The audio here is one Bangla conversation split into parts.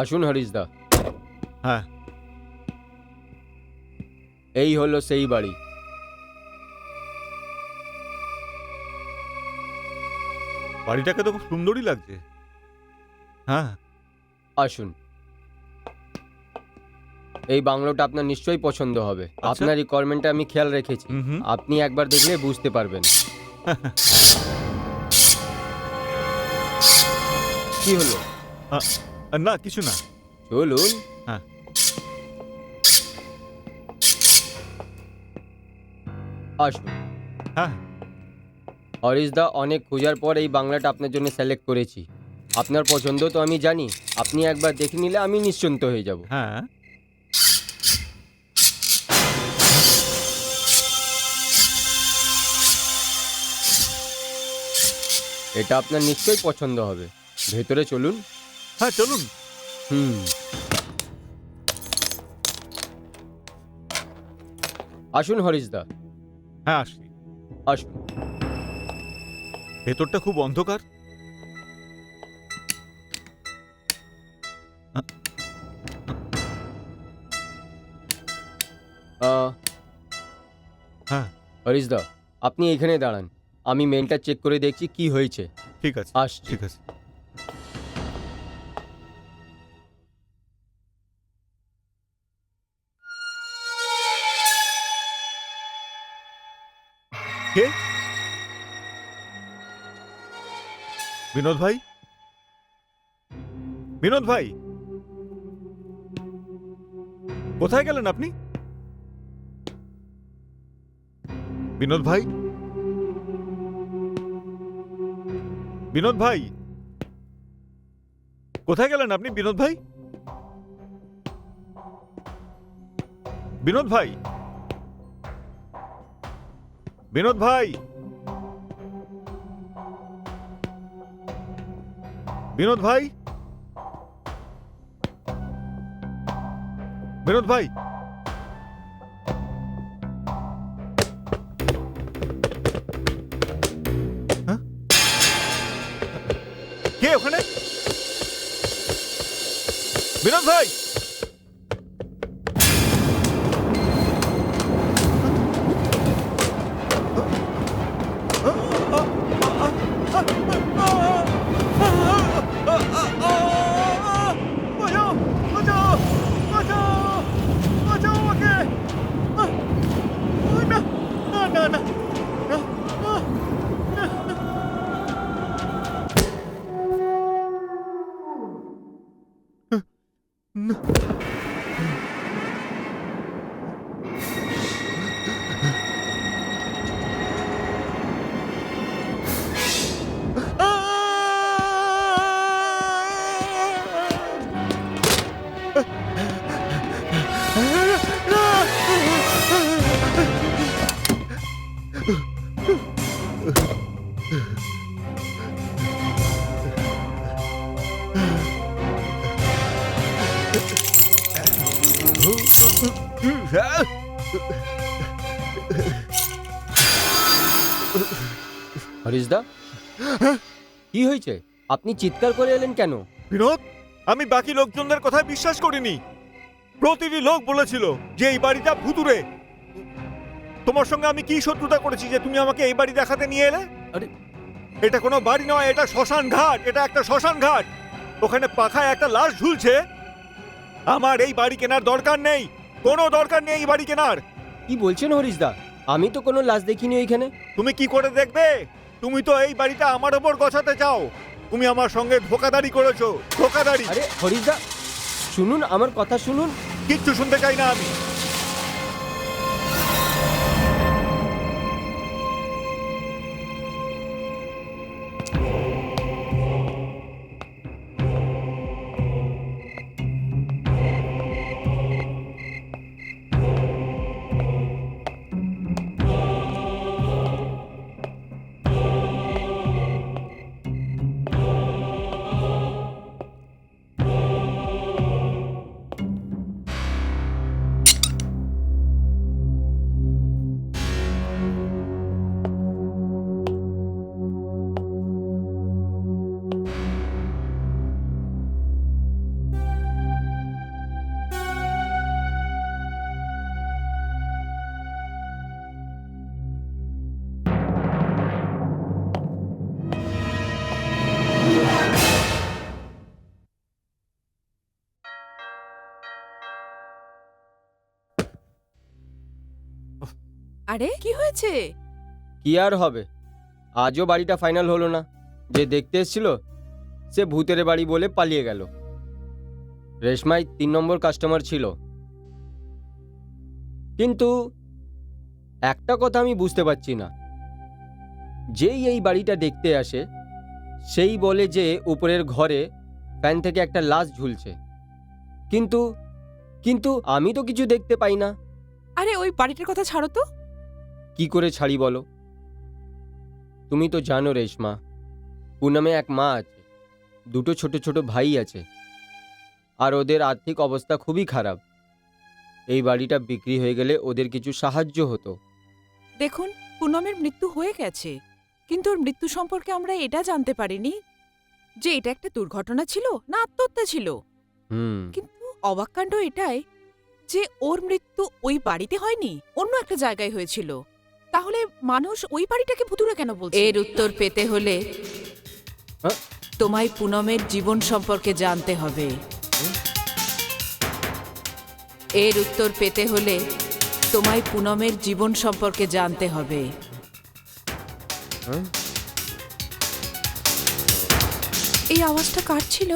আসুন হরিশদা, হ্যাঁ, এই হলো সেই বাড়ি। বাড়িটাকে তো খুব সুন্দরই লাগছে। হ্যাঁ, আসুন, এই বাংলোটা আপনার নিশ্চয়ই পছন্দ হবে। আচ্ছা। আপনার রিকোয়ারমেন্টটা আমি খেয়াল রেখেছি। হুম। আপনি একবার দেখলে বুঝতে পারবেন। কি হলো? না কিছু না। চলুন। হ্যাঁ, আসুন। হ্যাঁ, হরিশদা, অনেক খোঁজার পর এই বাংলাটা আপনার জন্য সিলেক্ট করেছি। আপনার পছন্দ তো আমি জানি। আপনি একবার দেখে নিলে আমি নিশ্চিন্ত হয়ে যাব। হ্যাঁ। এটা আপনার নিশ্চয়ই পছন্দ হবে। ভেতরে চলুন। হ্যাঁ, চলুন। হুম। আসুন হরিশদা, হ্যাঁ, আসি। আসুন। ভেতরটা খুব অন্ধকার। আহ, হ্যাঁ, হরিশদা, আপনি এখানে দাঁড়ান। আমি মেলটা চেক করে দেখছি কি হয়েছে। ঠিক আছে, আসছি। ঠিক আছে। কে? বিনোদ ভাই? বিনোদ ভাই, কোথায় গেলেন আপনি? বিনোদ ভাই? বিনোদ ভাই, কোথায় গেলেন আপনি? বিনোদ ভাই? বিনোদ ভাই? বিনোদ ভাই? বিনোদ ভাই? বিনোদ ভাই? হ্যাঁ? কে ওখানে? বিনোদ ভাই? বাঁচাও! বাঁচাও! বাঁচাও! বাঁচাও আমাকে! না, না, না, না, না, না। হরিশদা, কি হয়েছে? আপনি চিৎকার করে এলেন কেন? বিনোদ, আমি বাকি লোকজনদের কথা বিশ্বাস করিনি। প্রতিটি লোক বলেছিল যে এই বাড়িটা ভুতুরে। তোমার সঙ্গে আমি কি শত্রুতা করেছি যে তুমি আমাকে এই বাড়ি দেখাতে নিয়ে এলে? আরে, এটা কোনো বাড়ি নয়, এটা শ্মশান ঘাট। এটা একটা শ্মশান ঘাট। ওখানে পাখায় একটা লাশ ঝুলছে। আমার এই বাড়ি কেনার দরকার নেই, কোনো দরকার নেই এই বাড়ি কেনার। কি বলছেন হরিশদা? আমি তো কোনো লাশ দেখিনি ওইখানে। তুমি কি করে দেখবে? তুমি তো এই বাড়িটা আমার ওপর গছাতে চাও। তুমি আমার সঙ্গে ধোকাদারি করেছো, ধোকাদারি। আরে হরিশদা, শুনুন, আমার কথা শুনুন। কিচ্ছু শুনতে চাই না আমি। আরে কি হয়েছে? কি আর হবে, আজও বাড়িটা ফাইনাল হলো না। যে দেখতে এসেছিল সে ভূতের বাড়ি বলে পালিয়ে গেল। রেশমাই 3 নম্বর কাস্টমার ছিল। কিন্তু একটা কথা আমি বুঝতে পারছি না, যেই এই বাড়িটা দেখতে আসে সেই বলে যে উপরের ঘরে ফ্যান থেকে একটা লাশ ঝুলছে, কিন্তু কিন্তু আমি তো কিছু দেখতে পাই না। আরে ওই বাড়িটার কথা ছাড়ো তো। কি করে ছাড়ি বলো? তুমি তো জানো রেশমা, পুনমে এক মা আছে, দুটো ছোট ছোট ভাই আছে, আর ওদের আর্থিক অবস্থা খুবই খারাপ। এই বাড়িটা বিক্রি হয়ে গেলে ওদের কিছু সাহায্য হতো। দেখুন, পুনমের মৃত্যু হয়ে গেছে, কিন্তু ওর মৃত্যু সম্পর্কে আমরা এটা জানতে পারিনি যে এটা একটা দুর্ঘটনা ছিল না আত্মহত্যা ছিল। কিন্তু অবাক কাণ্ড এটাই যে ওর মৃত্যু ওই বাড়িতে হয়নি, অন্য একটা জায়গায় হয়েছিল। তাহলে মানুষ ওই বাড়িটাকে ভুতুড়ে কেন বলছে? এর উত্তর পেতে হলে হ্যাঁ? তোমায় পুনমের জীবন সম্পর্কে জানতে হবে। এর উত্তর পেতে হলে তোমায় পুনমের জীবন সম্পর্কে জানতে হবে। হ্যাঁ? এই আওয়াজটা কার ছিল?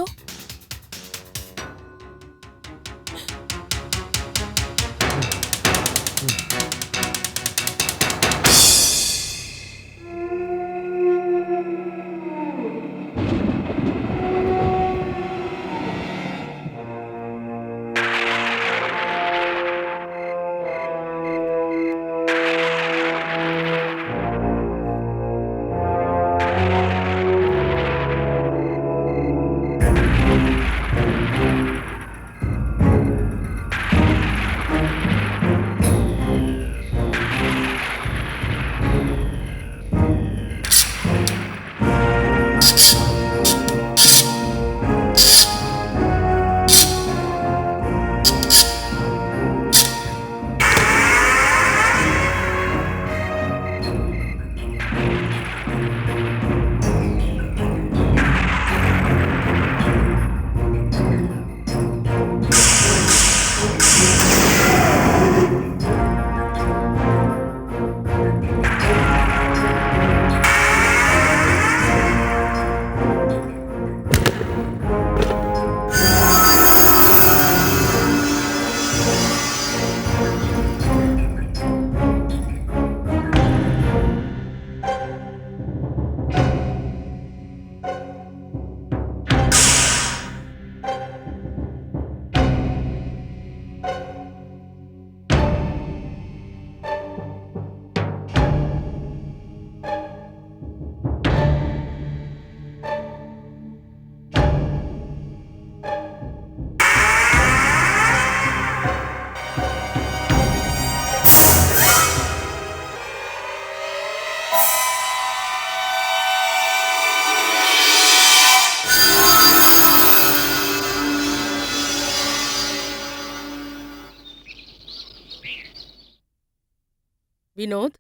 বিনোদ,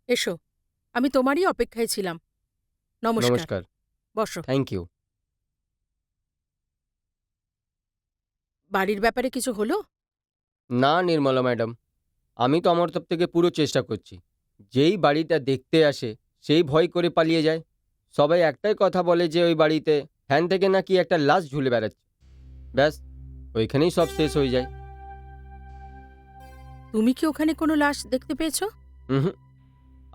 এসো। আমি তোমারই অপেক্ষায় ছিলাম। নমস্কার। নমস্কার। বসো। Thank you. বাড়ির ব্যাপারে কিছু হলো? না নির্মলা ম্যাডাম, আমি তো আমার তরফ থেকে পুরো চেষ্টা করছি। যেই বাড়িটা দেখতে আসে সেই ভয় করে পালিয়ে যায়। সবাই একটাই কথা বলে যে ওই বাড়িতে ফ্যান থেকে নাকি একটা লাশ ঝুলে বেড়াচ্ছে। ব্যাস, ওইখানেই সব শেষ হয়ে যায়। তুমি কি ওখানে কোনো লাশ দেখতে পেয়েছো? হুম,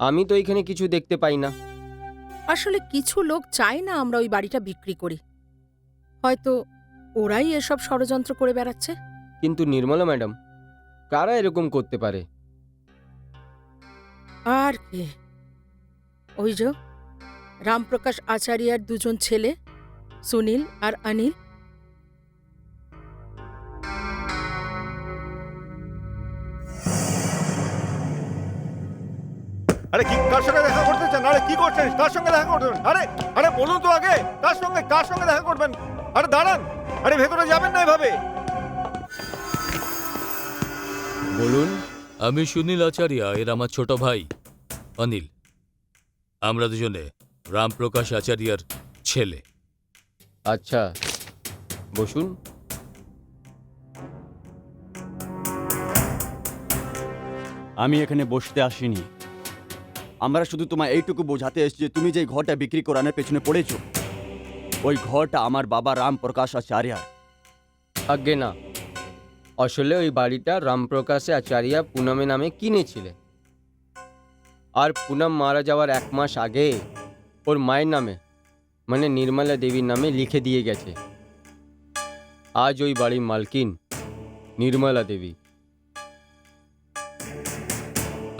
আমি তো এখানে কিছু দেখতে পাই না। আসলে কিছু লোক চায় না আমরা ওই বাড়িটা বিক্রি করি। হয়তো ওরাই এসব ষড়যন্ত্র করে বেড়াচ্ছে। কিন্তু নির্মলা ম্যাডাম, কারা এরকম করতে পারে? আর কে? ওই যে রামপ্রকাশ আচারিয়ার দুজন ছেলে, সুনীল আর অনিল। আরে কি কার সঙ্গে দেখা করতে চান? আরে কি করছেন? কার সঙ্গে দেখা করবেন? আরে আরে বলুন তো আগে, কার সঙ্গে দেখা করবেন? আরে দাঁড়ান, আরে ভেতরে যাবেন না এভাবে। বলুন। আমি সুনীল আচার্য, এর আমার ছোট ভাই অনিল। আমরা দুজনে রামপ্রকাশ আচার্যর ছেলে। আচ্ছা, বসুন। আমি এখানে বসতে আসিনি। আমরা শুধু তোমায় এইটুকু বোঝাতে এসেছি যে তুমি যে ঘরটা বিক্রি করানোর পেছনে পড়েছো, ওই ঘরটা আমার বাবা রাম প্রকাশ আচার্যার। আজ্ঞে না, আসলে ওই বাড়িটা রামপ্রকাশ আচারিয়া পুনমে নামে কিনেছিলেন। আর পুনম মারা যাওয়ার 1 মাস আগে ওর মায়ের নামে মানে নির্মলা দেবীর নামে লিখে দিয়ে গেছে। আজ ওই বাড়ির মালকিন নির্মলা দেবী।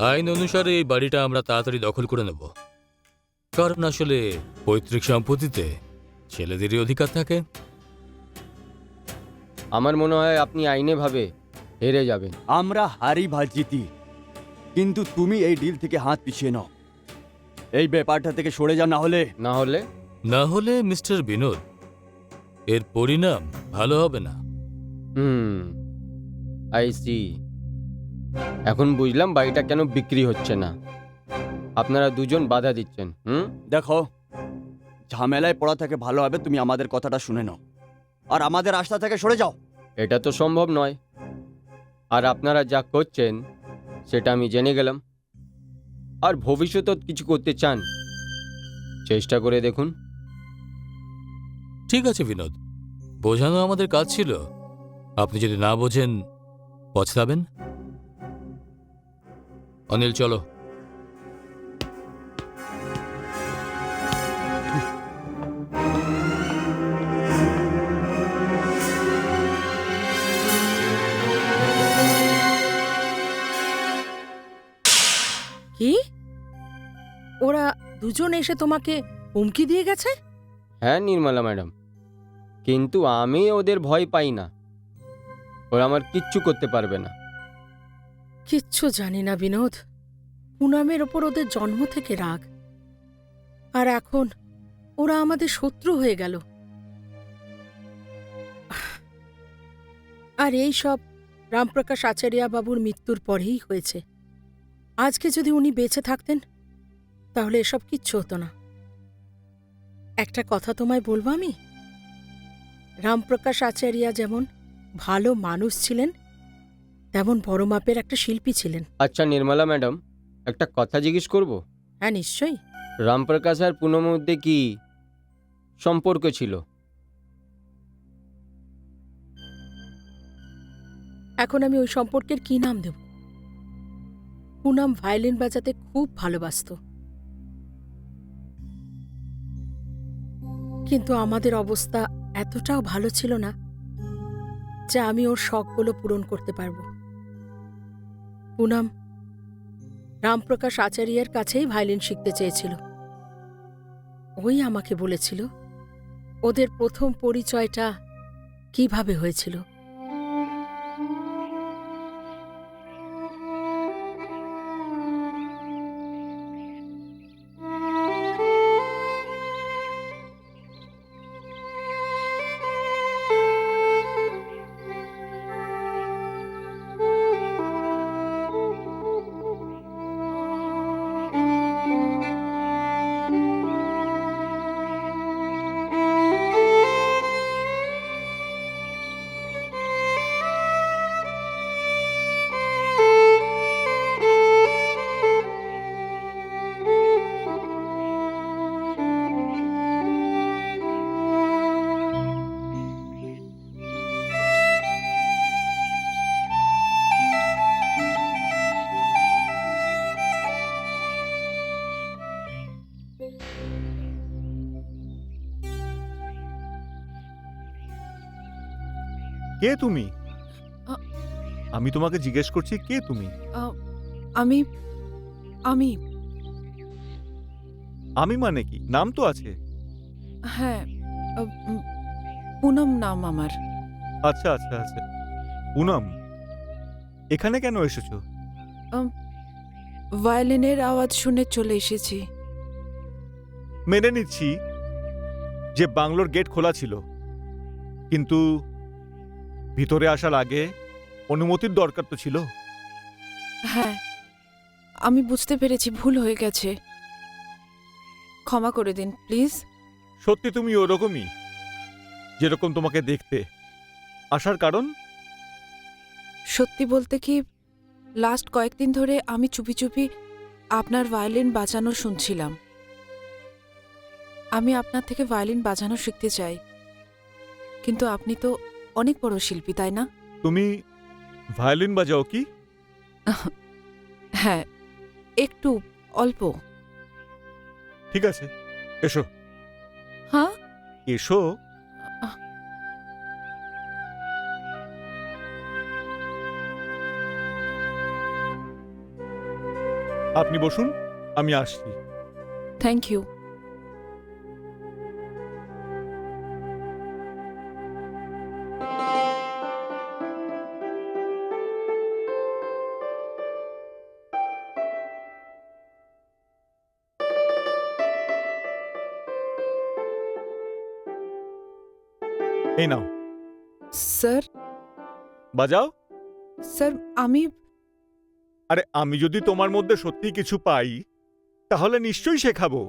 আইন অনুসারে এই বাড়িটা আমরা তাড়াতাড়ি দখল করে নেব, কারণ আসলে পৈতৃক সম্পত্তিতে ছেলেদেরই অধিকার থাকে। আমার মনে হয় আপনি আইনেভাবে হেরে যাবেন। আমরা হারি বা জিতি, কিন্তু তুমি এই ডিল থেকে হাত পিছিয়ে নাও। এই ব্যাপারটা থেকে সরে যাও, না হলে না হলে না হলে মিস্টার বিনোদ, এর পরিণাম ভালো হবে না। I see. এখন বুঝলাম বাড়িটা কেন বিক্রি হচ্ছে না। আপনারা দুজন বাধা দিচ্ছেন। দেখো, ঝামেলায় পড়া থেকে ভালো হবে তুমি আমাদের কথাটা শুনে নাও আর আমাদের রাস্তা থেকে সরে যাও। এটা তো সম্ভব নয়। আর আপনারা যা করছেন সেটা আমি জেনে গেলাম। আর ভবিষ্যতে কিছু করতে চান, চেষ্টা করে দেখুন। ঠিক আছে বিনোদ, বোঝানো আমাদের কাজ ছিল। আপনি যদি না বোঝেন পছতাবেন। অনিল, চলো। কি? ওরা দুজন এসে তোমাকে হুমকি দিয়ে গেছে? হ্যাঁ নির্মলা ম্যাডাম, কিন্তু আমি ওদের ভয় পাই না। ওরা আমার কিচ্ছু করতে পারবে না। কিচ্ছু জানি না বিনোদ। পুনমের ওপর ওদের জন্ম থেকে রাগ, আর এখন ওরা আমাদের শত্রু হয়ে গেল। আর এই সব রামপ্রকাশ আচার্যা বাবুর মৃত্যুর পরেই হয়েছে। আজকে যদি উনি বেঁচে থাকতেন তাহলে এসব কিচ্ছু হতো না। একটা কথা তোমায় বলবো আমি, রামপ্রকাশ আচার্যা যেমন ভালো মানুষ ছিলেন, তেমন বড় মাপের একটা শিল্পী ছিলেন। আচ্ছা নির্মলা ম্যাডাম, একটা কথা জিজ্ঞেস করব। হ্যাঁ, নিশ্চয়ই। রামপ্রকাশ আর পুনমের মধ্যে কি সম্পর্ক ছিল? এখন আমি ওই সম্পর্কের কি নাম দেব? পুনম ভায়োলিন বাজাতে খুব ভালোবাসত, কিন্তু আমাদের অবস্থা এতটাও ভালো ছিল না যে আমি ওর শখগুলো পূরণ করতে পারব। পুনম রামপ্রকাশ আচার্যের কাছেই ভায়োলিন শিখতে চেয়েছিল। ওই আমাকে বলেছিল ওদের প্রথম পরিচয়টা কিভাবে হয়েছিল। কে তুমি? আ- আমি তোমাকে জিজ্ঞেস করছি কে তুমি? আমি আমি আমি মানে কি? নাম তো আছে। হ্যাঁ, পুনম নাম আমার। আচ্ছা আচ্ছা আচ্ছা, পুনম, এখানে কেন এসেছো? ভায়োলিনের আওয়াজ শুনে চলে এসেছি। মেনে নিচ্ছি যে বাংলোর গেট খোলা ছিল, কিন্তু ভিতরে আসার আগে অনুমতির দরকার তো ছিল। হ্যাঁ, আমি বুঝতে পেরেছি, ভুল হয়ে গেছে, ক্ষমা করে দিন প্লিজ। সত্যি তুমি ওরকমই, যেরকম তোমাকে দেখতে। আসার কারণ? সত্যি বলতে কি, লাস্ট কয়েকদিন ধরে আমি চুপি চুপি আপনার ভায়োলিন বাজানো শুনছিলাম। আমি আপনার থেকে ভায়োলিন বাজানো শিখতে চাই, কিন্তু আপনি তো অনেক বড় শিল্পী, তাই না? তুমি ভায়োলিন বাজাও কি? হ্যাঁ, একটু, অল্প। ঠিক আছে, এসো হ্যাঁ, এসো। আপনি বসুন, আমি আসছি। Thank you. এই নাও, স্যার, বাজাও। স্যার আমি আরে আমি যদি তোমার মধ্যে সত্যি কিছু পাই তাহলে নিশ্চয়ই শেখাবো।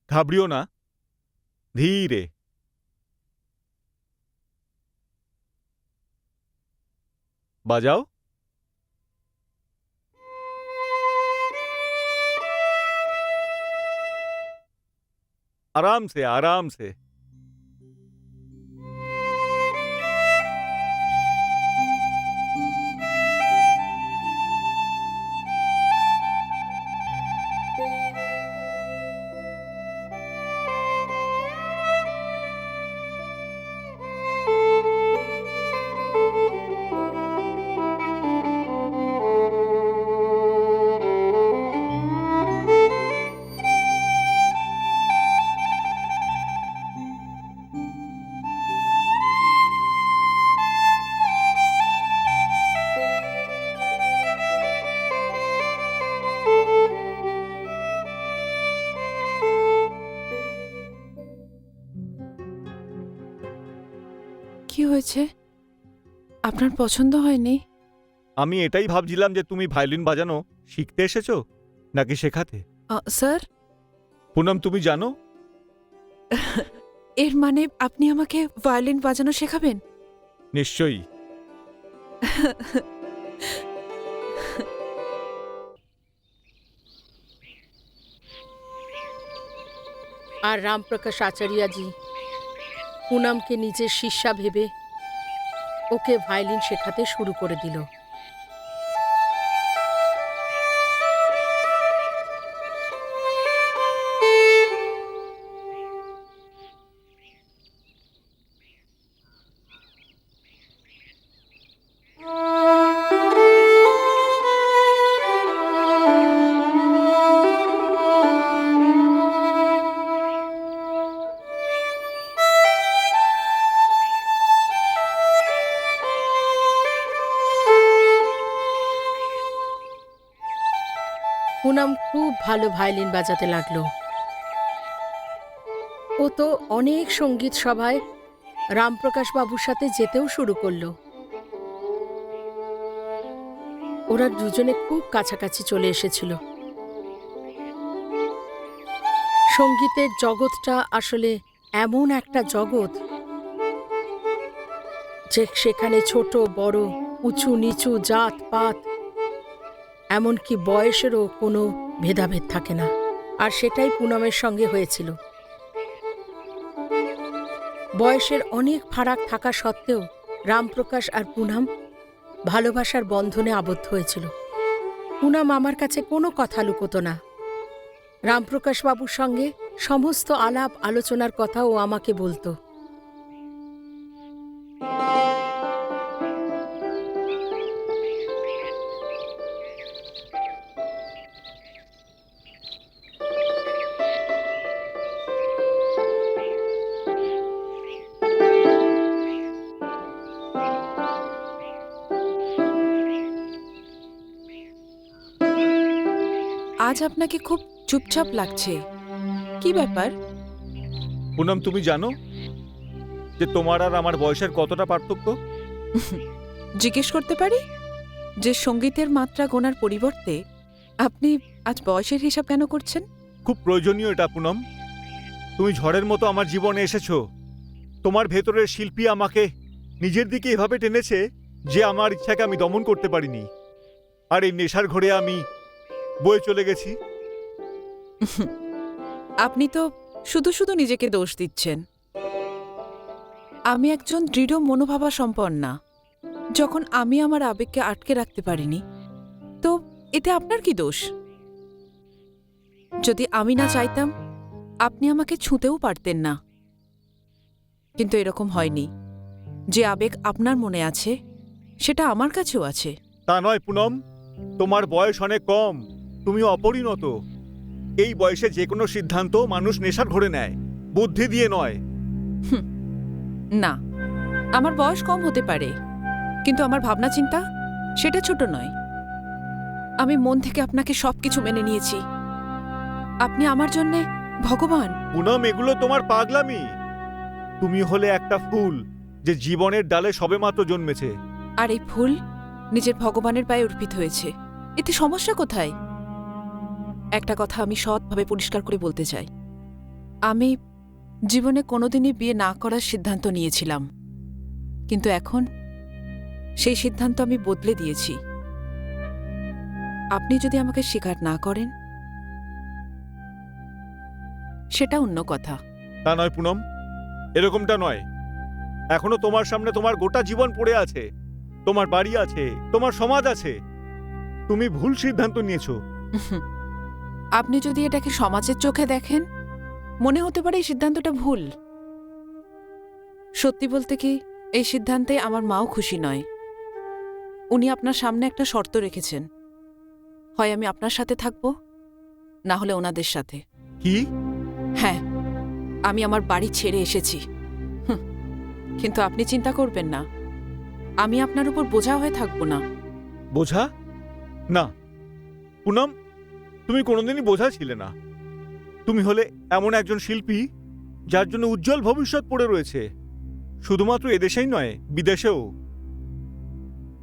ঘাবড়িও না, ধীরে। বাজাও। आराम से आराम से। কি হয়েছে? আপনার পছন্দ হয়নি? আমি এটাই ভাবছিলাম যে তুমি ভায়োলিন বাজানো শিখতে এসেছো নাকি শেখাতে। স্যার, পুনম তুমি জানো, এর মানে আপনি আমাকে ভায়োলিন বাজানো শেখাবেন? নিশ্চয়ই। আর রামপ্রকাশ আচার্যজি পুনমকে নিজের শিষ্যা ভেবে ওকে ভায়োলিন শেখাতে শুরু করে দিল। পুনম খুব ভালো ভায়োলিন বাজাতে লাগলো। ও তো অনেক সঙ্গীত সভায় রামপ্রকাশ বাবুর সাথে যেতেও শুরু করলো। ওরা দুজনে খুব কাছাকাছি চলে এসেছিল। সঙ্গীতের জগৎটা আসলে এমন একটা জগৎ যে সেখানে ছোট বড়, উঁচু নিচু, জাত পাত, এমনকি বয়সেরও কোনো ভেদাভেদ থাকে না। আর সেটাই পুনমের সঙ্গে হয়েছিল। বয়সের অনেক ফারাক থাকা সত্ত্বেও রামপ্রকাশ আর পুনম ভালোবাসার বন্ধনে আবদ্ধ হয়েছিল। পুনম আমার কাছে কোনো কথা লুকোতো না। রামপ্রকাশ বাবুর সঙ্গে সমস্ত আলাপ আলোচনার কথা ও আমাকে বলতো। আজ আপনাকে খুব চুপচাপ লাগছে। কি ব্যাপার? পুনম, তুমি জানো যে তোমার আর আমার বয়সের কতটা পার্থক্য? জিজ্ঞেস করতে পারি যে সঙ্গীতের মাত্রা গোনার পরিবর্তে আপনি আজ বয়সের হিসাব কেন করছেন? খুব প্রয়োজনীয় এটা পুনম। তুমি ঝড়ের মতো আমার জীবনে এসেছো। তোমার ভেতরের শিল্পী আমাকে নিজের দিকে এভাবে টেনেছে যে আমার ইচ্ছাকে আমি দমন করতে পারিনি। আর এই নেশার ঘোরে আমি বয়ে চলে গেছি। আপনি তো শুধু শুধু নিজেকে দোষ দিচ্ছেন। আমি একজন দৃঢ় মনোভাবা সম্পন্না। যখন আমি আমার আবেগকে আটকে রাখতে পারিনি, তো এতে আপনার কি দোষ? যদি আমি না চাইতাম, আপনি আমাকে ছুঁতেও পারতেন না। কিন্তু এরকম হয়নি। যে আবেগ আপনার মনে আছে, সেটা আমার কাছেও আছে। তা নয় পুনম, তোমার বয়স অনেক কম, তুমি অপরিণত। এই বয়সে যে কোনো সিদ্ধান্ত মানুষ নেশার ঘোরে নেয়, বুদ্ধি দিয়ে নয়। না, আমার বয়স কম হতে পারে, কিন্তু আমার ভাবনা চিন্তা সেটা ছোট নয়। আমি মন থেকে আপনাকে সবকিছু মেনে নিয়েছি। আপনি আমার জন্যে ভগবান। পুনম, এগুলো তোমার পাগলামি। তুমি হলে একটা ফুল যে জীবনের ডালে সবেমাত্র জন্মেছে। আর এই ফুল নিজের ভগবানের পায়ে অর্পিত হয়েছে। এতে সমস্যা কোথায়? একটা কথা আমি সৎভাবে পরিষ্কার করে বলতে চাই। আমি জীবনে কোনোদিনই বিয়ে না করার সিদ্ধান্ত নিয়েছিলাম, কিন্তু এখন সেই সিদ্ধান্ত আমি বদলে দিয়েছি। আপনি যদি আমাকে স্বীকার না করেন, সেটা অন্য কথা। তা নয় পুনম, এরকমটা নয়। এখনো তোমার সামনে তোমার গোটা জীবন পড়ে আছে। তোমার বাড়ি আছে, তোমার সমাজ আছে। তুমি ভুল সিদ্ধান্ত নিয়েছো। আপনি যদি এটাকে সমাজের চোখে দেখেন, মনে হতে পারে এই সিদ্ধান্তটা ভুল। সত্যি বলতে কি, এই সিদ্ধান্তে আমার মাও খুশি নয়। উনি আপনার সামনে একটা শর্ত রেখেছেন, হয় আমি আপনার সাথে থাকব, না হলে ওনাদের সাথে। কি? হ্যাঁ, আমি আমার বাড়ি ছেড়ে এসেছি। কিন্তু আপনি চিন্তা করবেন না, আমি আপনার উপর বোঝা হয়ে থাকব না। বোঝা? না পুনম, তুমি কোনোদিনই বোঝা ছিলে না। তুমি হলে এমন একজন শিল্পী যার জন্য উজ্জ্বল ভবিষ্যৎ পড়ে রয়েছে, শুধুমাত্র এদেশেই নয়, বিদেশেও।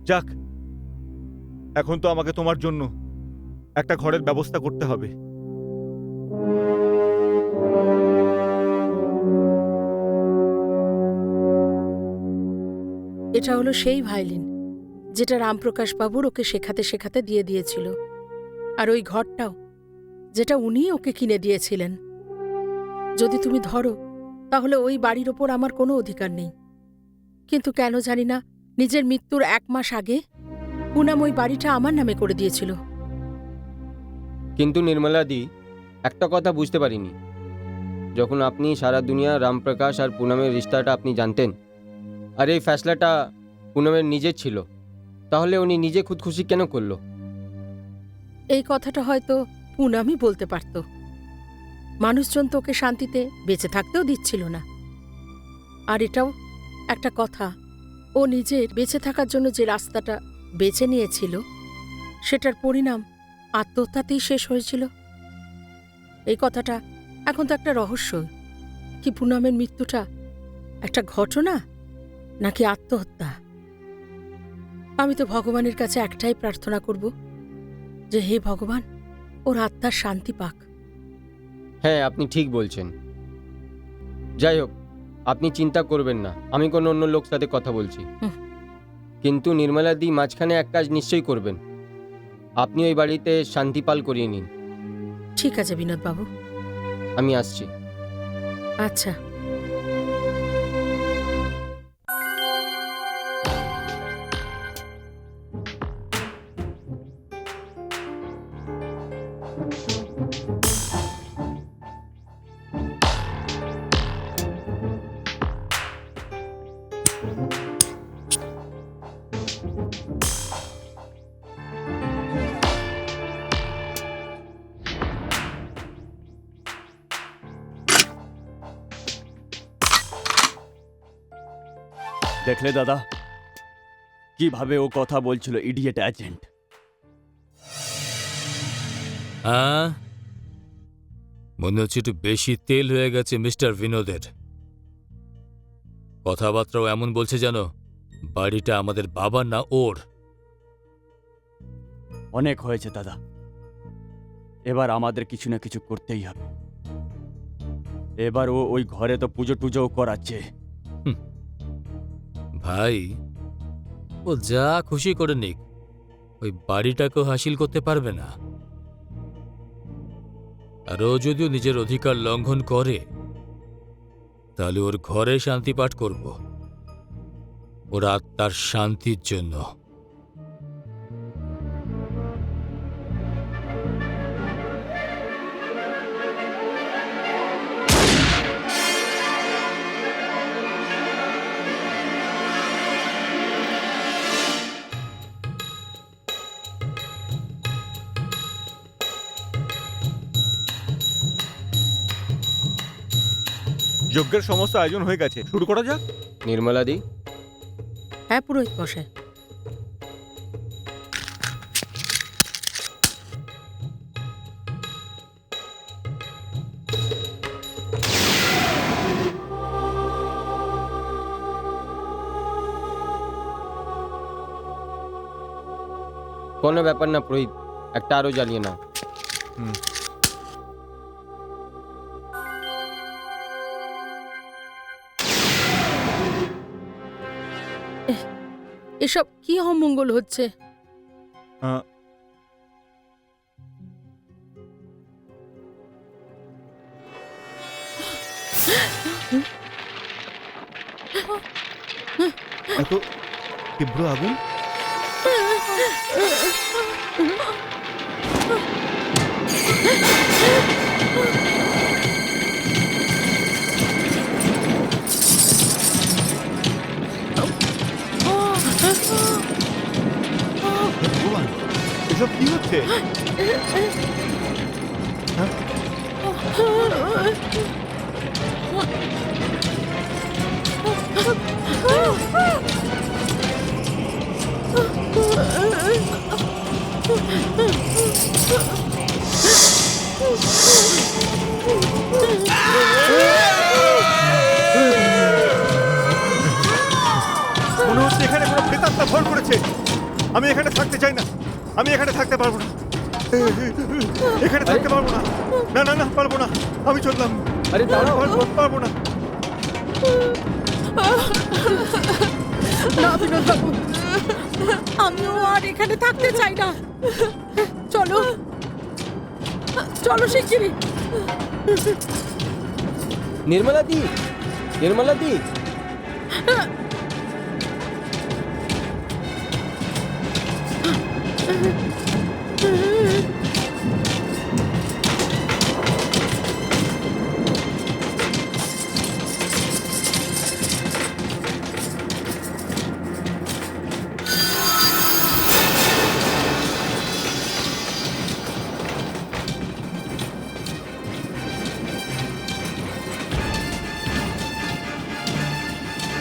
যাক, এখন তো আমাকে তোমার জন্য একটা ঘরের ব্যবস্থা করতে হবে। এটা হলো সেই ভায়োলিন যেটা রামপ্রকাশ বাবুর ওকে শেখাতে শেখাতে দিয়ে দিয়েছিল। আর ওই ঘরটাও, যেটা উনিই ওকে কিনে দিয়েছিলেন। যদি তুমি ধরো, তাহলে ওই বাড়ির ওপর আমার কোনো অধিকার নেই। কিন্তু কেন জানি না, নিজের মৃত্যুর 1 মাস আগে পুনাম ওই বাড়িটা আমার নামে করে দিয়েছিল। কিন্তু নির্মলাদি, একটা কথা বুঝতে পারিনি। যখন আপনি সারা দুনিয়া রামপ্রকাশ আর পুনমের রিশতাটা আপনি জানতেন, আর এই ফ্যাসলাটা পুনমের নিজের ছিল, তাহলে উনি নিজে খুদখুশি কেন করলো? এই কথাটা হয়তো পুনামই বলতে পারত। মানুষজন তো ওকে শান্তিতে বেঁচে থাকতেও দিচ্ছিল না। আর এটাও একটা কথা, ও নিজের বেঁচে থাকার জন্য যে রাস্তাটা বেছে নিয়েছিল, সেটার পরিণাম আত্মহত্যাতেই শেষ হয়েছিল। এই কথাটা এখন তো একটা রহস্য। কি পুনামের মৃত্যুটা একটা ঘটনা নাকি আত্মহত্যা? আমি তো ভগবানের কাছে একটাই প্রার্থনা করব যে হে ভগবান, ওর আত্মার শান্তি পাক। হ্যাঁ, আপনি ঠিক বলছেন। যাই হোক, আপনি চিন্তা করবেন না, আমি কোনো অন্য লোক সাথে কথা বলছি। কিন্তু নির্মলাদি, মাঝখানে এক কাজ নিশ্চয়ই করবেন। আপনি ওই বাড়িতে শান্তিপাল করিয়ে নিন। ঠিক আছে বিনোদবাবু, আমি আসছি। আচ্ছা। দেখলে দাদা, কিভাবে ও কথা বলছিল, ইডিয়েট এজেন্ট। হ্যাঁ, মনে হচ্ছে একটু বেশি তেল হয়ে গেছে মিস্টার বিনোদের। কথাবার্তাও এমন বলছে যেন বাড়িটা আমাদের বাবার না ওর। অনেক হয়েছে দাদা, এবার আমাদের কিছু না কিছু করতেই হবে। এবার ও ওই ঘরে তো পুজো টুজোও করাচ্ছে। ভাই, ও যা খুশি করে নিক, ওই বাড়িটাকেও হাসিল করতে পারবে না। আর ও যদিও নিজের অধিকার লঙ্ঘন করে, তাহলে ওর ঘরে শান্তি পাঠ করব, ওর আত্মার শান্তির জন্য। যজ্ঞের সমস্ত আয়োজন হয়ে গেছে, শুরু করা যাক। নির্মলাদি, হ্যাঁ পুরোহিত মশাই। কোনো ব্যাপার না পুরোহিত, একটা আরো জ্বালিয়ে নাও। হুম। এসব কি অমঙ্গল হচ্ছে? আহ, এত তীব্র আগুন! ভগবান, এসব কি হচ্ছে? হ্যাঁ? মনে হচ্ছে এখানে কোনো প্রেতাত্মা ভর করেছে। আমি এখানে থাকতে চাই না, আমি এখানে থাকতে পারবো না, এখানে থাকতে পারবো না। না না না, পারবো না, আমি চললাম। আরে দাঁড়াও। পারবো না। না বিনোদ বাবু, আমিও আর এখানে থাকতে চাই না। চলো চলো শিগগিরই। নির্মলাদি, নির্মলাদি,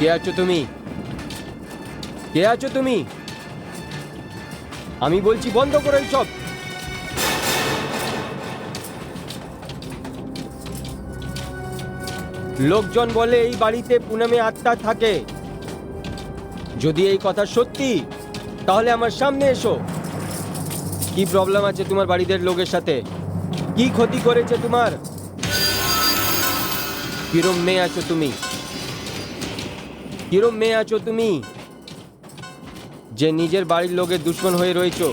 কে আছো তুমি? কে আছো তুমি? আমি বলছি বন্ধ করো এইসব। লোকজন বলে এই বাড়িতে পুনমে আত্মা থাকে। যদি এই কথা সত্যি, তাহলে আমার সামনে এসো। কি প্রবলেম আছে তোমার বাড়িদের লোকের সাথে? কি ক্ষতি করেছে তোমার? কিরম মেয়ে আছো তুমি? কিরম মেয়ে আছো তুমি যে নিজের বাড়ির লোকের দুশ্মন হয়ে রয়েছো?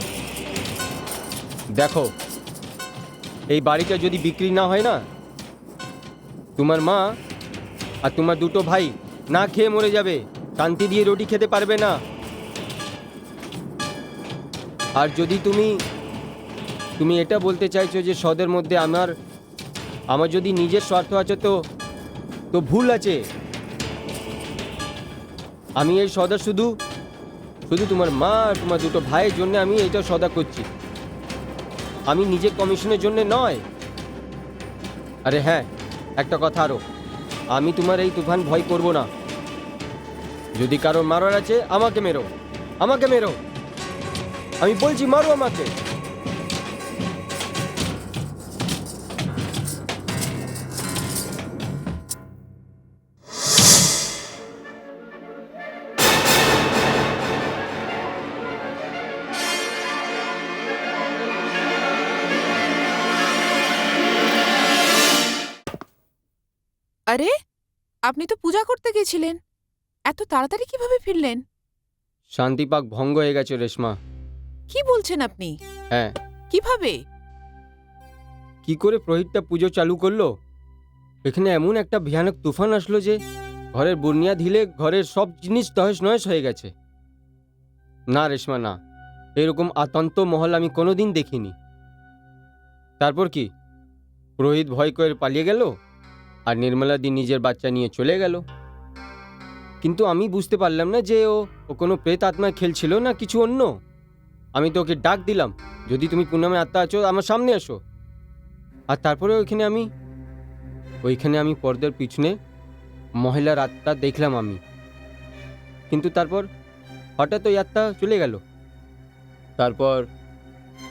দেখো, এই বাড়িটা যদি বিক্রি না হয় না, তোমার মা আর তোমার দুটো ভাই না খেয়ে মরে যাবে, শান্তি দিয়ে রুটি খেতে পারবে না। আর যদি তুমি এটা বলতে চাইছো যে সদের মধ্যে আমার যদি নিজের স্বার্থ আছে, তো ভুল আছে। আমি এই সদা শুধু তোমার মা আর তোমার দুটো ভাইয়ের জন্য আমি এইটা সদা করছি, আমি নিজের কমিশনের জন্য নয়। আরে হ্যাঁ, একটা কথা আরো, আমি তোমার এই তুফান ভয় করব না। যদি কারোর মারার আছে আমাকে মেরো, আমাকে মেরো, আমি বলছি মারো আমাকে। আরে আপনি তো পূজা করতে গেছিলেন, এত তাড়াতাড়ি কিভাবে ফিরলেন? শান্তিপাক ভঙ্গ হয়ে গেছে রেশমা। কি বলছেন আপনি? হ্যাঁ। কিভাবে? কি করে পুরোহিতটা পুজো চালু করলো, এখানে এমন একটা ভয়ানক তুফান আসলো যে ঘরের বুনিয়াদ হিলে ঘরের সব জিনিস তহস নহস হয়ে গেছে। না রেশমা না, এরকম আতঙ্ক মহল আমি কোনোদিন দেখিনি। তারপর কি, পুরোহিত ভয় করে পালিয়ে গেল আর নির্মলা দি নিজের বাচ্চা নিয়ে চলে গেল। কিন্তু আমি বুঝতে পারলাম না যে ও কোনো প্রেত আত্মায় খেলছিল না কিছু অন্য। আমি তো ওকে ডাক দিলাম, যদি তুমি পুনমে আত্মা আছো আমার সামনে আসো। আর তারপরে ওইখানে আমি পর্দার পিছনে মহিলার আত্মা দেখলাম আমি। কিন্তু তারপর হঠাৎ ওই আত্মা চলে গেল।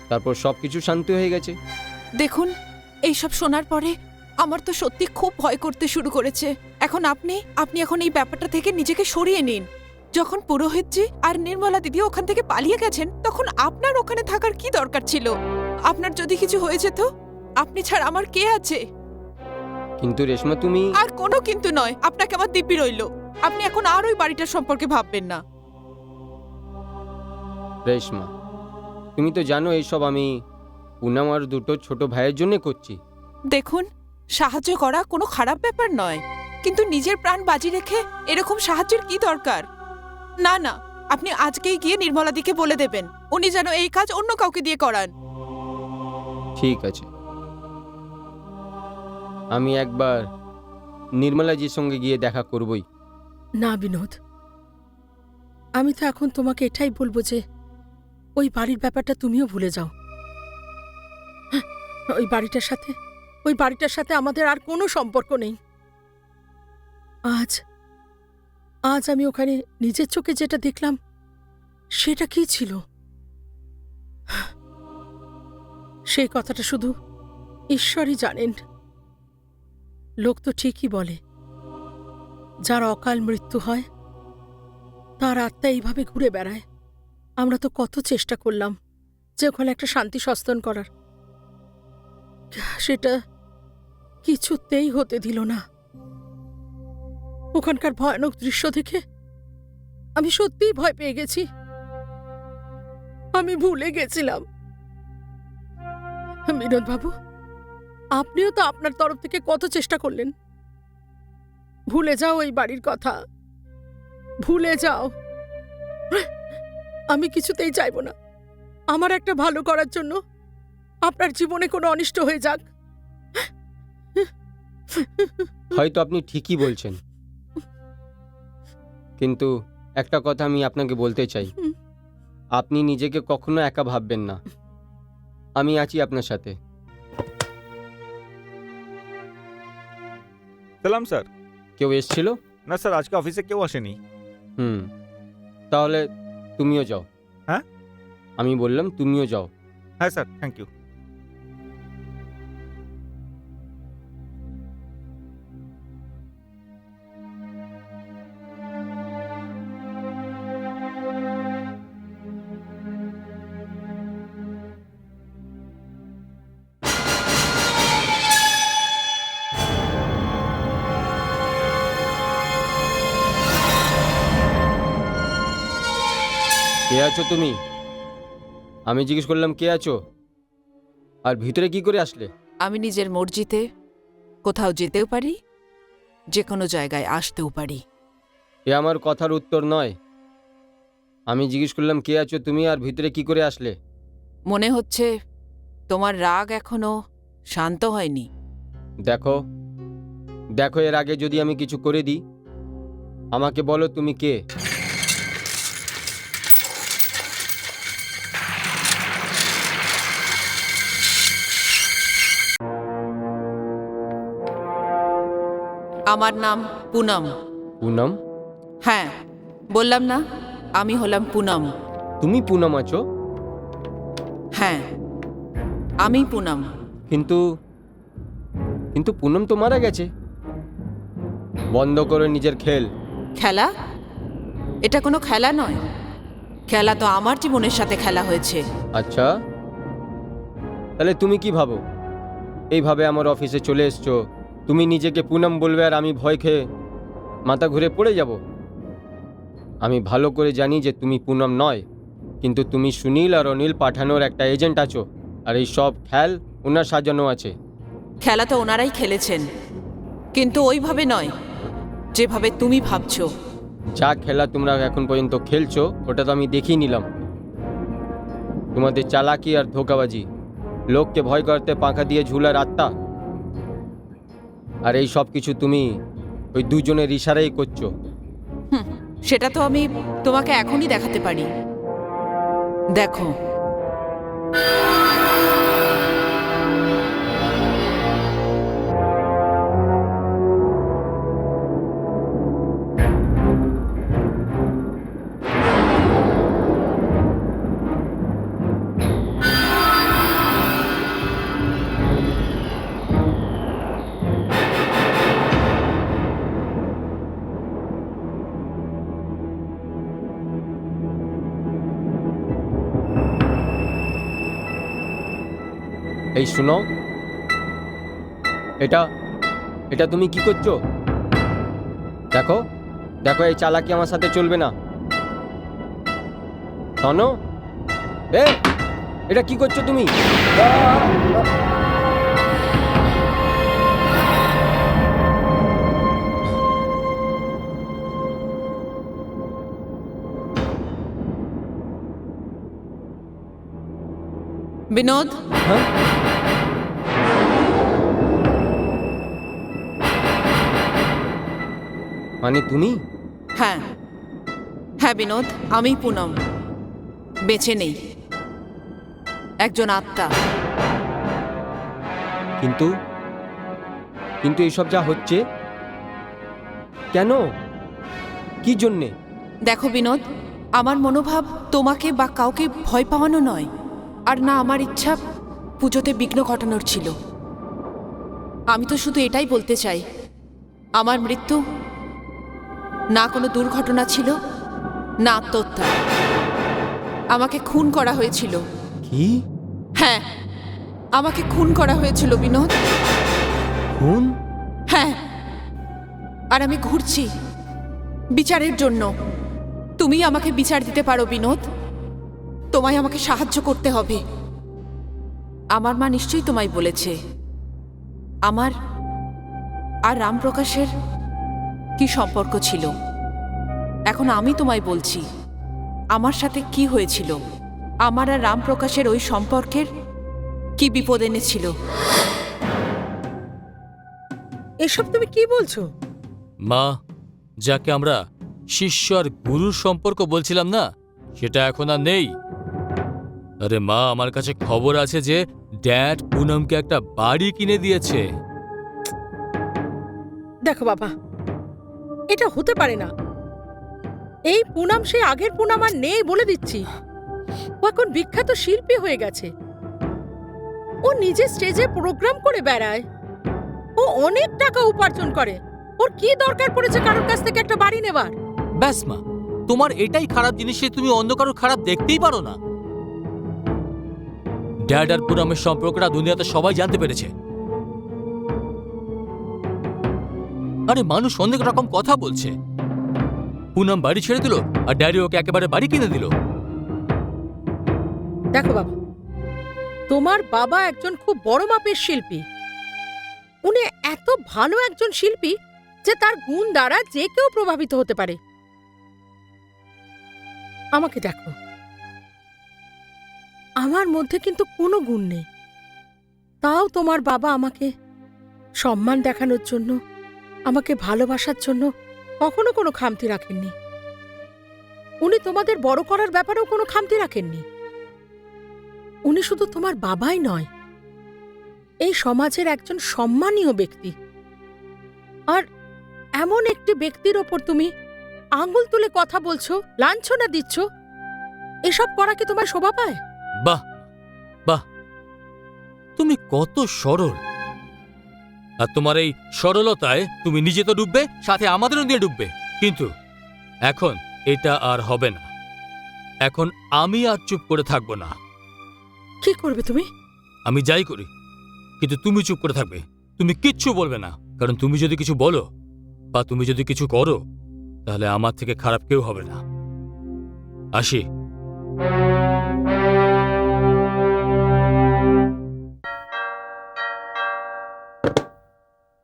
তারপর সব কিছু শান্ত হয়ে গেছে। দেখুন, এইসব শোনার পরে আমার তো সত্যি খুব ভয় করতে শুরু করেছে। এখন আপনি এখন এই ব্যাপারটা থেকে নিজেকে সরিয়ে নিন। যখন পুরোহিতজি আর নির্মলা দিদি ওখান থেকে পালিয়ে গেছেন, তখন আপনার ওখানে থাকার কি দরকার ছিল? আপনার যদি কিছু হয়ে যেত, আপনি ছাড়া আমার কে আছে? কিন্তু রেশমা তুমি... আর কোনো কিন্তু নয়, আপনাকে আমার দিব্যি রইল। আপনি এখন আর ওই বাড়িটার সম্পর্কে ভাববেন না। রেশমা, তুমি তো জানো এইসব আমি পুনম আর দুটো ছোট ভাইয়ের জন্য করছি। দেখুন, সাহায্য করা কোনো খারাপ ব্যাপার নয়, কিন্তু নিজের প্রাণ বাজি রেখে এরকম সাহায্যের কি দরকার? না না, আপনি আজকেই গিয়ে নির্মলাদিকে বলে দেবেন উনি যেন এই কাজ অন্য কাউকে দিয়ে করান। ঠিক আছে, আমি একবার নির্মলাজির সঙ্গে গিয়ে দেখা করবই। না বিনোদ, আমি তো এখন তোমাকে এটাই বলবো যে ওই বাড়ির ব্যাপারটা তুমিও ভুলে যাও। ওই বাড়িটার সাথে আমাদের আর কোনো সম্পর্ক নেই। আজ আমি ওখানে নিজের চোখে যেটা দেখলাম সেটা কি ছিল, সেই কথাটা শুধু ঈশ্বরই জানেন। লোক তো ঠিকই বলে, যার অকাল মৃত্যু হয় তার আত্মা এইভাবে ঘুরে বেড়ায়। আমরা তো কত চেষ্টা করলাম যে ওখানে একটা শান্তি সস্তান করার, সেটা কিছুতেই হতে দিল না। ওখানকার ভয়ানক দৃশ্য দেখে আমি সত্যিই ভয় পেয়ে গেছি। আমি ভুলে গেছিলাম। বিনোদ বাবু, আপনিও তো আপনার তরফ থেকে কত চেষ্টা করলেন। ভুলে যাও এই বাড়ির কথা, ভুলে যাও। আমি কিছুতেই চাইব না আমার একটা ভালো করার জন্য আপনার জীবনে কোনো অনিষ্ট হয়ে যাক। হয়তো আপনি ঠিকই বলছেন, কিন্তু একটা কথা আমি আপনাকে বলতে চাই, আপনি নিজেকে কখনো একা ভাববেন না। আমি আছি আপনার সাথে। সালাম স্যার। কেউ এসেছিল? না স্যার, আজকে অফিসে কেউ আসেনি। তাহলে তুমিও যাও। হ্যাঁ? আমি বললাম তুমিও যাও। হ্যাঁ স্যার, থ্যাংক ইউ। কে আছো তুমি? আমি জিজ্ঞেস করলাম কে আছো, আর ভিতরে কি করে আসলে? আমি নিজের মর্জিতে কোথাও যেতেও পারি, যে কোনো জায়গায় আসতেও পারি। এ আমার কথার উত্তর নয়। আমি জিজ্ঞেস করলাম কে আছো তুমি, আর ভিতরে কি করে আসলে? মনে হচ্ছে তোমার রাগ এখনো শান্ত হয়নি। দেখো দেখো, এর আগে যদি আমি কিছু করে দিই, আমাকে বলো তুমি কে। আমার নাম পুনম। পুনম? হ্যাঁ, বললাম না আমি হলাম পুনম। তুমি পুনম আছো? হ্যাঁ, আমি পুনম। কিন্তু কিন্তু পুনম তো মারা গেছে। বন্ধ করো নিজের খেল। খেলা? এটা কোনো খেলা নয়। খেলা তো আমার জীবনের সাথে খেলা হয়েছে। আচ্ছা, তাহলে তুমি কি ভাবো? এইভাবে আমার অফিসে চলে এসছো, তুমি নিজেকে পুনম বলবে আর আমি ভয় খেয়ে মাথা ঘুরে পড়ে যাব? আমি ভালো করে জানি যে তুমি পুনম নয়, কিন্তু তুমি সুনীল আর অনিল পাঠানোর একটা এজেন্ট আছো, আর এই সব খেল ওনার সাজানো আছে। খেলা তো ওনারাই খেলেছেন, কিন্তু ওইভাবে নয় যেভাবে তুমি ভাবছো। যা খেলা তোমরা এখন পর্যন্ত খেলছো ওটা তো আমি দেখিয়ে নিলাম। তোমাদের চালাকি আর ধোঁকাবাজি, লোককে ভয় করতে পাখা দিয়ে ঝুলার আত্মা, আর এই সব কিছু তুমি ওই দুজনের ইশারাই করছো। সেটা তো আমি তোমাকে এখনই দেখাতে পারি। দেখো, এই শুনো, এটা এটা তুমি কি করছো? দেখো দেখো, এই চালাকি আমার সাথে চলবে না। শোনো, এটা কি করছো তুমি? বিনোদ, হ্যাঁ? মানে তুমি? হ্যাঁ হ্যাঁ বিনোদ, আমি পুনম, বেঁচে নেই, একজন আত্মা। কিন্তু কিন্তু এইসব যা হচ্ছে কেন, কি জন্যে? দেখো বিনোদ, আমার মনোভাব তোমাকে বা কাউকে ভয় পাওয়ানো নয়, আর না আমার ইচ্ছা পুজোতে বিঘ্ন ঘটানোর ছিল। আমি তো শুধু এটাই বলতে চাই, আমার মৃত্যু না কোনো দুর্ঘটনা ছিল, না আত্মহত্যা। আমাকে খুন করা হয়েছিল। কি? হ্যাঁ, আমাকে খুন করা হয়েছিল বিনোদ। খুন? হ্যাঁ, আর আমি ঘুরছি বিচারের জন্য। তুমি আমাকে বিচার দিতে পারো বিনোদ, তোমায় আমাকে সাহায্য করতে হবে। আমার মা নিশ্চয়ই তোমায় বলেছে আমার আর রামপ্রকাশের কি সম্পর্ক ছিল। এখন আমি তোমায় বলছি আমার সাথে কি হয়েছিল, আমার আর রামপ্রকাশের ওই সম্পর্কের কি বিপদ এনেছিল। এসব তুমি কি বলছো? মা, যাকে আমরা শিষ্য আর গুরুর সম্পর্ক বলছিলাম না, সেটা এখন আর নেই। আরে মা, আমার কাছে খবর আছে যে ড্যাড পুনমকে একটা বাড়ি কিনে দিয়েছে। দেখো বাবা, এটা হতে পারে না। এই পুনম সে আগের পুনম আর নেই, বলে দিচ্ছি। ও এখন বিখ্যাত শিল্পী হয়ে গেছে। ও নিজে স্টেজে প্রোগ্রাম করে বেড়ায়, ও অনেক টাকা উপার্জন করে। ওর কি দরকার পড়েছে কারোর কাছ থেকে একটা বাড়ি নেবার? ব্যাস মা, তোমার এটাই খারাপ জিনিসে তুমি অন্য কারোর খারাপ দেখতেই পারো না। ড্যাড আর পুনমের সম্পর্কটা দুনিয়াতে সবাই জানতে পেরেছে। আরে মানুষ অনেক রকম কথা বলছে। পুনম বাড়ি ছেড়ে দিল আর ড্যাডি ওকে একেবারে বাড়ি কিনে দিল। দেখো বাবা, তোমার বাবা একজন খুব বড় মাপের শিল্পী। উনি এত ভালো একজন শিল্পী যে তার গুণ দ্বারা যে কেউ প্রভাবিত হতে পারে। আমাকে দেখো, আমার মধ্যে কিন্তু কোনো গুণ নেই, তাও তোমার বাবা আমাকে সম্মান দেখানোর জন্য, আমাকে ভালোবাসার জন্য কখনো কোনো খামতি রাখেননি। উনি তোমাদের বড় করার ব্যাপারেও কোনো খামতি রাখেননি। উনি শুধু তোমার বাবাই নয়, এই সমাজের একজন সম্মানীয় ব্যক্তি। আর এমন একটি ব্যক্তির ওপর তুমি আঙুল তুলে কথা বলছো, লাঞ্ছনা দিচ্ছ, এসব করা কি তোমার শোভা পায়? বাহ বাহ, তুমি কত সরল। আর তোমার এই সরলতায় তুমি নিজে তো ডুববে, সাথে আমাদেরও নিয়ে ডুববে। কিন্তু এখন এটা আর হবে না। এখন আমি আর চুপ করে থাকবো না। কি করবে তুমি? আমি যাই করি, কিন্তু তুমি চুপ করে থাকবে, তুমি কিচ্ছু বলবে না। কারণ তুমি যদি কিছু বলো বা তুমি যদি কিছু করো তাহলে আমার থেকে খারাপ কেউ হবে না। আসি।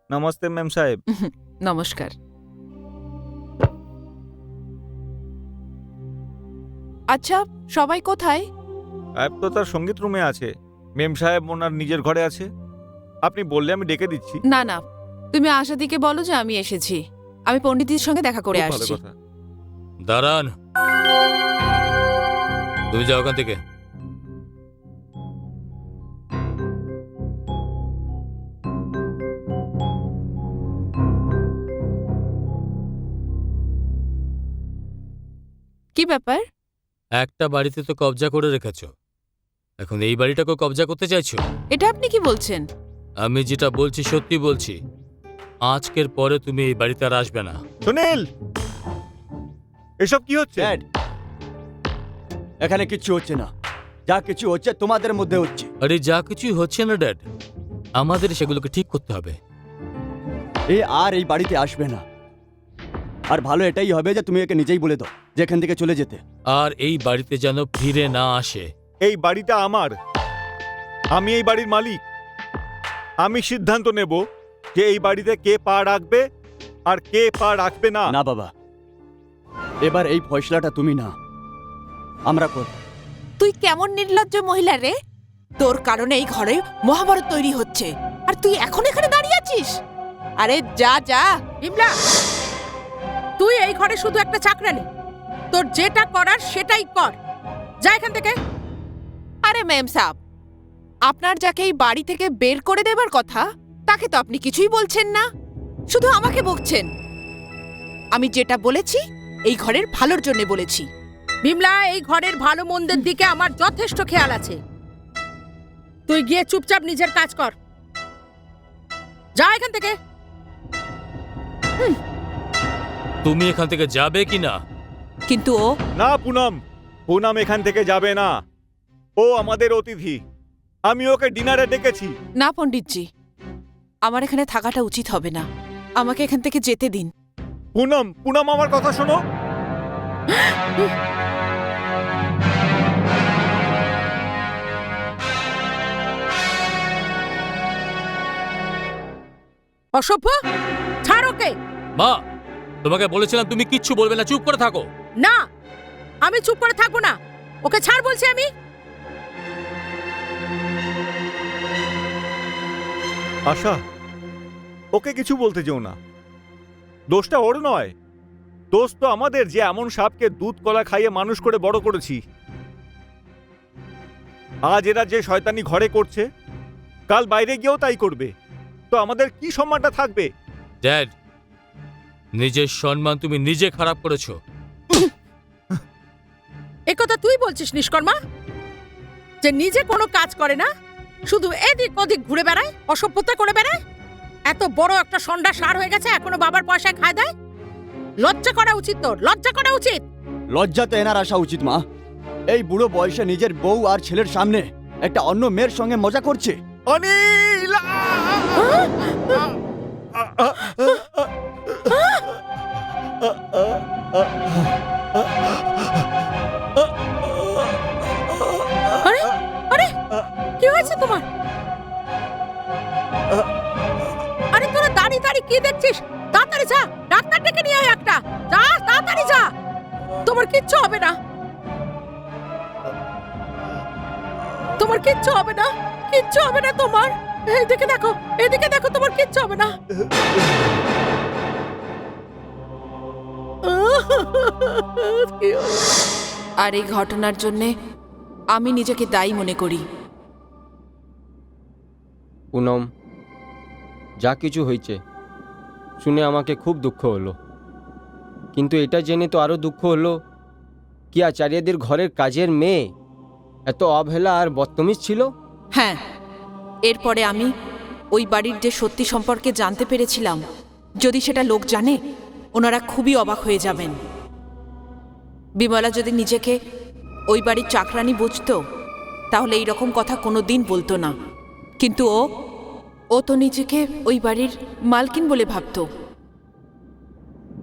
নমস্তে ম্যাম সাহেব। নমস্কার। আচ্ছা, সবাই কোথায়? সাহেব তো তার সঙ্গীত রুমে আছে, মেম সাহেব ওনার নিজের ঘরে আছে। আপনি বললে আমি ডেকে দিচ্ছি। না না, তুমি আশাদিকে বলো যে আমি এসেছি। আমি পণ্ডিতজির সঙ্গে দেখা করে খুব ভালো আসছি। কথা। দাঁড়ান, তুমি যাও ওখান থেকে। কি ব্যাপার? একটা বাড়িতে তো কবজা করে রেখেছো, এখন এই বাড়িটাকেও কবজা করতে চাইছো? এটা আপনি কি বলছেন? আমি যেটা বলছি সত্যি বলছি। আজকের পরে তুমি এই বাড়িতে আর আসবে না। সুনীল, এসব কি হচ্ছে? ড্যাড, এখানে কিচ্ছু হচ্ছে না। যা কিছু হচ্ছে তোমাদের মধ্যে হচ্ছে। আরে যা কিছুই হচ্ছে না ড্যাড, আমাদের সেগুলোকে ঠিক করতে হবে। এ আর এই বাড়িতে আসবে না। আর ভালো এটাই হবে যে তুমি একে নিজেই বলে দাও যে এখান থেকে চলে যেতে। আর এই বাড়িতে যেন ফিরে না আসে। এই বাড়িটা আমার, আমি এই বাড়ির মালিক। আমি সিদ্ধান্ত নেব যে এই বাড়িতে কে পা রাখবে আর কে পা রাখবে না। না বাবা, এবার এই ফয়সলাটা তুমি না, আমরা করব। তুই কেমন নির্লজ্জ মহিলা রে! তোর কারণে এই ঘরে মহাভারত তৈরি হচ্ছে, আর তুই এখন এখানে দাঁড়িয়ে আছিস? আরে যা যা। বিমলা, তুই এই ঘরে শুধু একটা চাকরানি। তোর যেটা করার সেটাই কর। যা এখান থেকে। আরে ম্যাম সাহেব, আপনার যাকে এই বাড়ি থেকে বের করে দেবার কথা তাকে তো আপনি কিছুই বলছেন না, শুধু আমাকে বকছেন। আমি যেটা বলেছি এই ঘরের ভালোর জন্য বলেছি। বিমলা, এই ঘরের ভালো মন্দের দিকে আমার যথেষ্ট খেয়াল আছে। তুই গিয়ে চুপচাপ নিজের কাজ কর। যা এখান থেকে। তুমি এখান থেকে যাবে কি না? কিন্তু ও না পুনম, পুনম এখান থেকে যাবে না। ও আমাদের অতিথি, আমি ওকে ডিনারে ডেকেছি। না পণ্ডিতজি, আমার এখানে থাকাটা উচিত হবে না। আমাকে এখান থেকে যেতে দিন। পুনম, পুনম আমার কথা শোনো। অসভ্য, ছাড় ওকে। মা, তোমাকে বলেছিলাম তুমি কিচ্ছু বলবে না, চুপ করে থাকো। না, আমি চুপ করে থাকবো না। ওকে ছাড় বলছি আমি। আশা, ওকে কিছু বলতে যেও না। দোষটা ওর নয়, দোষ তো আমাদের যে এমন সাপকে দুধ কলা খাইয়ে মানুষ করে বড় করেছি। আজ এরা যে শয়তানি ঘরে করছে, কাল বাইরে গিয়েও তাই করবে। তো আমাদের কি সম্মানটা থাকবে? ড্যাড, নিজের সম্মান তুমি নিজে খারাপ করেছো। এ কথা তুই বলছিস নিষ্কর্মা? যে নিজে কোনো কাজ করে না, শুধু এদিক ওদিক ঘুরে বেড়ায়, অসভ্যতা করে বেড়ায়। এত বড় একটা ষণ্ডা সার হয়ে গেছে, এখনো বাবার পয়সায় খায় দেয়। লজ্জা করা উচিত তোর, লজ্জা করা উচিত। লজ্জা তো এনার আসা উচিত মা। এই বুড়ো বয়সে নিজের বউ আর ছেলের সামনে একটা অন্য মেয়ের সঙ্গে মজা করছে। অনিল! আরে আরে, কি হয়েছে তোমার? আরে তোরা দাঁড়িয়ে দাঁড়িয়ে কি দেখছিস? তাড়াতাড়ি যা, ডাক্তার ডেকে নিয়ে আয় একটা। যা, তাড়াতাড়ি যা। তোমার কিচ্ছু হবে না, তোমার কিচ্ছু হবে না, কিচ্ছু হবে না তোমার। এইদিকে দেখো, এদিকে দেখো, তোমার কিচ্ছু হবে না। আর এই ঘটনার জন্যে আমি নিজেকে দায়ী মনে করি। পুনম, যা কিছু হয়েছে শুনে আমাকে খুব দুঃখ হলো, কিন্তু এটা জেনে তো আরও দুঃখ হলো কি আচার্যদের ঘরের কাজের মেয়ে এত অবহেলা আর বদতমিজ ছিল। হ্যাঁ, এরপরে আমি ওই বাড়ির যে সত্যি সম্পর্কে জানতে পেরেছিলাম, যদি সেটা লোক জানে ওনারা খুবই অবাক হয়ে যাবেন। বিমলা যদি নিজেকে ওই বাড়ির চাকরানি বুঝতো তাহলে এই রকম কথা কোনো দিন বলতো না। কিন্তু ও তো নিজেকে ওই বাড়ির মালকিন বলে ভাবত।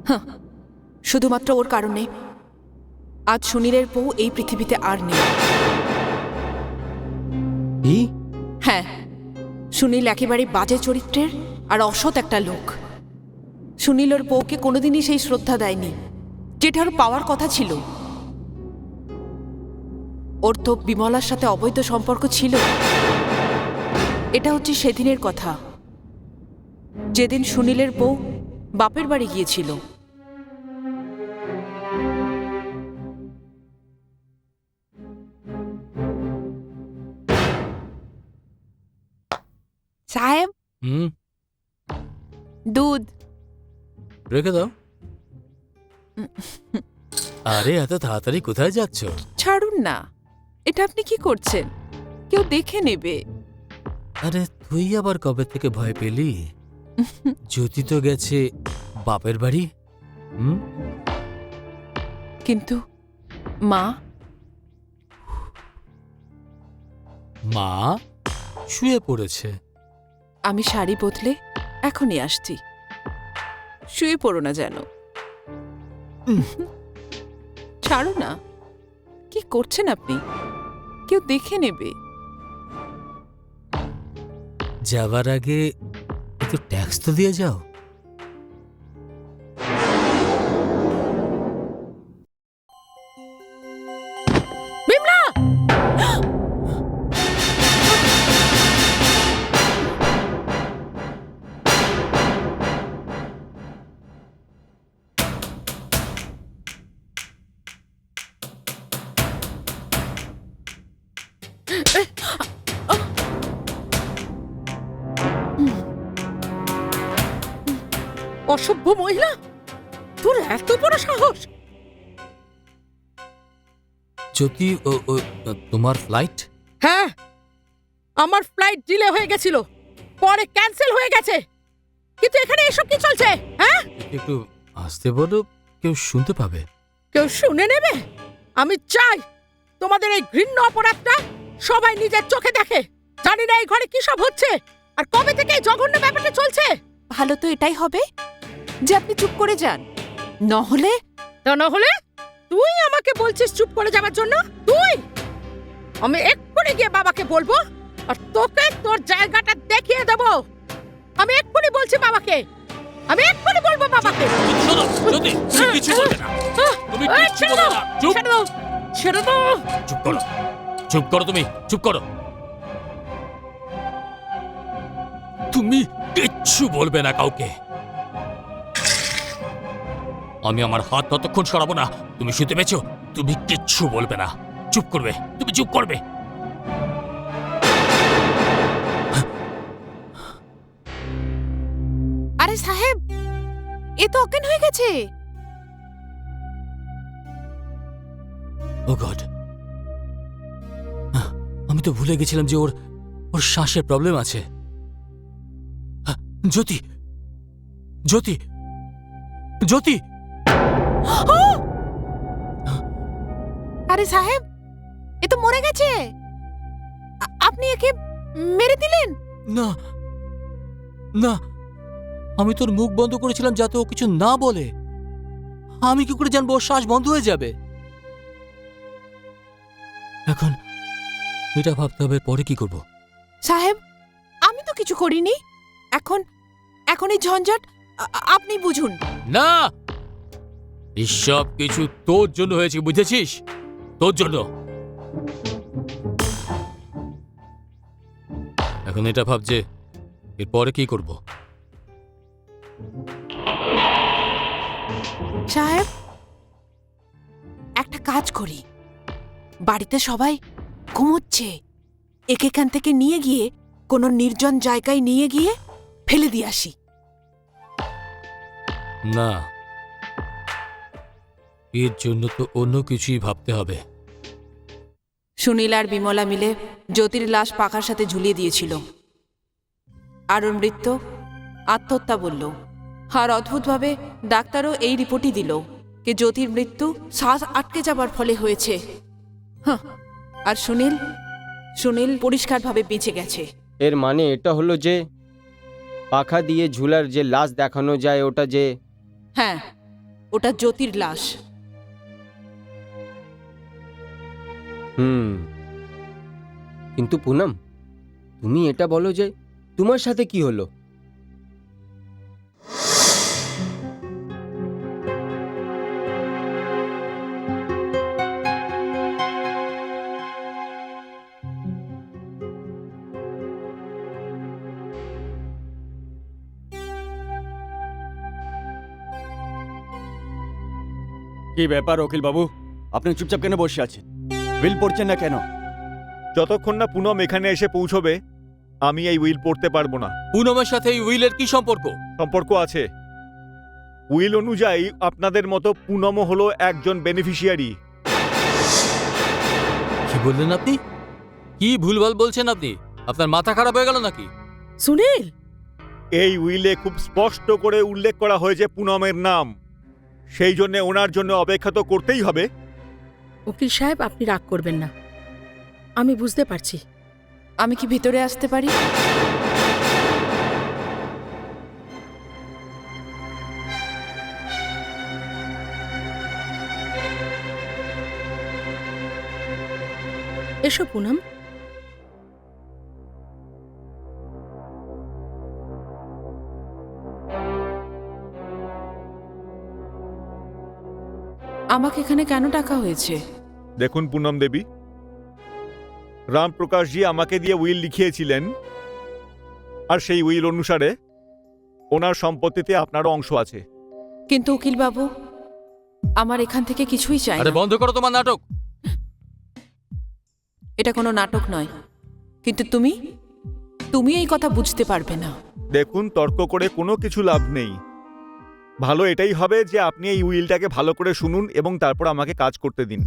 হাহ, শুধুমাত্র ওর কারণে আজ সুনীলের বউ এই পৃথিবীতে আর নেই। কি? হ্যাঁ, সুনীল একেবারে বাজে চরিত্রের আর অসৎ একটা লোক। সুনীল ওর বউকে কোনোদিনই সেই শ্রদ্ধা দেয়নি যেটা ওর পাওয়ার কথা ছিল। ওর তো বিমলার সাথে অবৈধ সম্পর্ক ছিল। এটা হচ্ছে সেদিনের কথা, যেদিন সুনীলের বউ বাপের বাড়ি গিয়েছিল। সাহেব, হুম, দুধ। রেখে দাও। আরে এত তাড়াতাড়ি কোথায় যাচ্ছ? ছাড়ুন না, এটা আপনি কি করছেন? কেউ দেখে নেবে। আরে তুই আবার কবে থেকে ভয় পেলি? জ্যোতি তো গেছে বাপের বাড়ি। হুম, কিন্তু মা, মা শুয়ে পড়েছে। আমি শাড়ি বদলে এখনই আসছি। শুয়ে পড়ো না যেন। ছাড়ো না, কি করছেন আপনি? কেউ দেখে নেবে। যাবার আগে একটু ট্যাক্স তো দিয়ে যাও। বিমলা! অসভ্য মহিলা, তোর এত বড় সাহস! জ্যোতি, তোমার ফ্লাইট? হ্যাঁ, আমার ফ্লাইট ডিলে হয়ে গেছিল, পরে ক্যান্সেল হয়ে গেছে। কিন্তু এখানে এসব কি চলছে? হ্যাঁ, একটু আসতে বলো, কেউ শুনতে পাবে। কেউ শুনে নেবে? আমি চাই তোমাদের এই ঘৃণ্য অপরাধটা সবাই নিজের চোখে দেখে। জানি না এই ঘরে কি সব হচ্ছে আর কবে থেকে এই জঘন্য ব্যাপারটা চলছে। ভালো তো এটাই হবে যে আপনি চুপ করে যান, নহলে তা না হলে তুই আমাকে বলছিস চুপ করে যাওয়ার জন্য? তুই! আমি এক্ষুনি গিয়ে বাবাকে বলবো আর তোকে তোর জায়গাটা দেখিয়ে দেব। আমি এক্ষুনি বলছি বাবাকে, আমি এক্ষুনি বলবো বাবাকে। শোনো, জ্যোতি, তুমি কিছু বলবে না। তুমি এই, কিচ্ছু ছেড়ে বলবে দাও, না। চুপ, ছেড়ে দাও, ছেড়ে দাও। চুপ করো, চুপ করো, তুমি চুপ করো। তুমি কিচ্ছু বলবে না কাউকে। আমি আমার হাত ততক্ষণ সরাবো না। তুমি শুতে পেয়েছো? তুমি কিচ্ছু বলবে না, চুপ করবে, তুমি চুপ করবে। আরে সাহেব, এ তো অজ্ঞান হয়ে গেছে। ও গড, আমি তো ভুলে গেছিলাম যে ওর ওর শ্বাসের প্রবলেম আছে। জ্যোতি, জ্যোতি, জ্যোতি! আরে সাহেব, এ তো মরে গেছে। আপনি একে মেরে দিলেন? না না, আমি তোর মুখ বন্ধ করেছিলাম যাতে ও কিছু না বলে। আমি কি করে জানবো ওর শ্বাস বন্ধ হয়ে যাবে? এখন এটা ভাবতে হবে পরে কি করব। সাহেব, আমি তো কিছু করিনি। এখন এখন এই ঝঞ্ঝাট আপনি বুঝুন। না, এসব কিছু তোর জন্য হয়েছে, বুঝেছিস? তোর জন্য। এখন এটা ভাব যে এরপরে কি করব। সাহেব, একটা কাজ করি। বাড়িতে সবাই ঘুমোচ্ছে, একে এখান থেকে নিয়ে গিয়ে কোনো নির্জন জায়গায় নিয়ে গিয়ে ফেলে দিয়ে আসি। না, এর জন্য তো অন্য কিছুই ভাবতে হবে। সুনীল আর বিমলা মিলে জ্যোতির লাশ পাখার সাথে ঝুলিয়ে দিয়েছিল, আর ওর মৃত্যু আত্মহত্যা বলল। আর অদ্ভুতভাবে ডাক্তারও এই রিপোর্টই দিল যে জ্যোতির মৃত্যু শ্বাস আটকে যাবার ফলে হয়েছে। হাহ, আর সুনীল পরিষ্কারভাবে বেঁচে গেছে। এর মানে এটা হলো যে পাখা দিয়ে ঝুলার যে লাশ দেখানো যায় ওটা যে হ্যাঁ, ওটা জ্যোতির লাশ। কিন্তু পুনম, তুমি এটা বলো যে তোমার সাথে কি হলো? কি ব্যাপার উকিল বাবু, আপনি চুপচাপ কেন বসে আছেন? বিল পড়ছেন না কেন? যতক্ষণ না পুনম এখানে এসে পৌঁছবে আমি এই উইল পড়তে পারবো না। পুনমের সাথে এই উইলের কি সম্পর্ক? সম্পর্ক আছে। উইল অনুযায়ী আপনাদের মতো পুনমও হলো একজন বেনিফিশিয়ারি। কি বললেন আপনি? কি ভুলভাল বলছেন আপনি? আপনার মাথা খারাপ হয়ে গেল নাকি? সুনীল, এই উইলে খুব স্পষ্ট করে উল্লেখ করা হয়েছে পুনমের নাম। সেই জন্য ওনার জন্য অপেক্ষা তো করতেই হবে। উকিল সাহেব, আপনি রাগ করবেন না, আমি বুঝতে পারছি। আমি কি ভিতরে আসতে পারি? এসো পুনম। আমাকে এখানে কেন ডাকা হয়েছে? দেখুন পুনম দেবী, রামপ্রকাশজি আমাকে দিয়ে উইল লিখিয়েছিলেন, আর সেই উইল অনুসারে ওনার সম্পত্তিতে আপনারও অংশ আছে। কিন্তু উকিল বাবু, আমার এখান থেকে কিছুই চাই আরে না। বন্ধ করো তোমার নাটক। এটা কোনো নাটক নয়। কিন্তু তুমি এই কথা বুঝতে পারবে না। দেখুন, তর্ক করে কোনো কিছু লাভ নেই। ভালো এটাই হবে যে আপনি এই উইলটাকে ভালো করে শুনুন এবং তারপর আমাকে কাজ করতে দিন।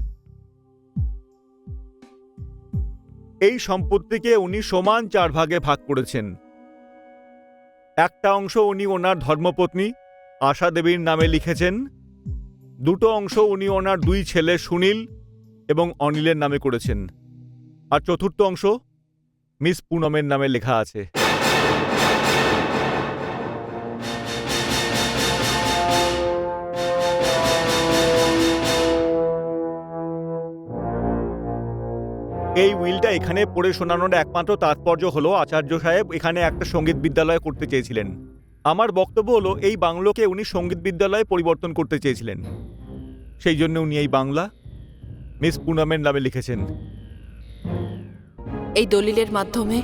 এই সম্পত্তিকে উনি সমান 4 ভাগে ভাগ করেছেন। একটা অংশ উনি ওনার ধর্মপত্নী আশা দেবীর নামে লিখেছেন, দুটো অংশ উনি ওনার 2 ছেলে সুনীল এবং অনিলের নামে করেছেন, আর চতুর্থ অংশ মিস পুনমের নামে লেখা আছে। এই উইলটা এখানে পড়ে শোনানোর একমাত্র তাৎপর্য হলো আচার্য সাহেব এখানে একটা সঙ্গীত বিদ্যালয় করতে চেয়েছিলেন। আমার বক্তব্য হলো এই বাংলোকে উনি সঙ্গীত বিদ্যালয়ে পরিবর্তন করতে চেয়েছিলেন। সেই জন্য উনি এই বাংলা মিস পুনমের নামে লিখেছেন। এই দলিলের মাধ্যমে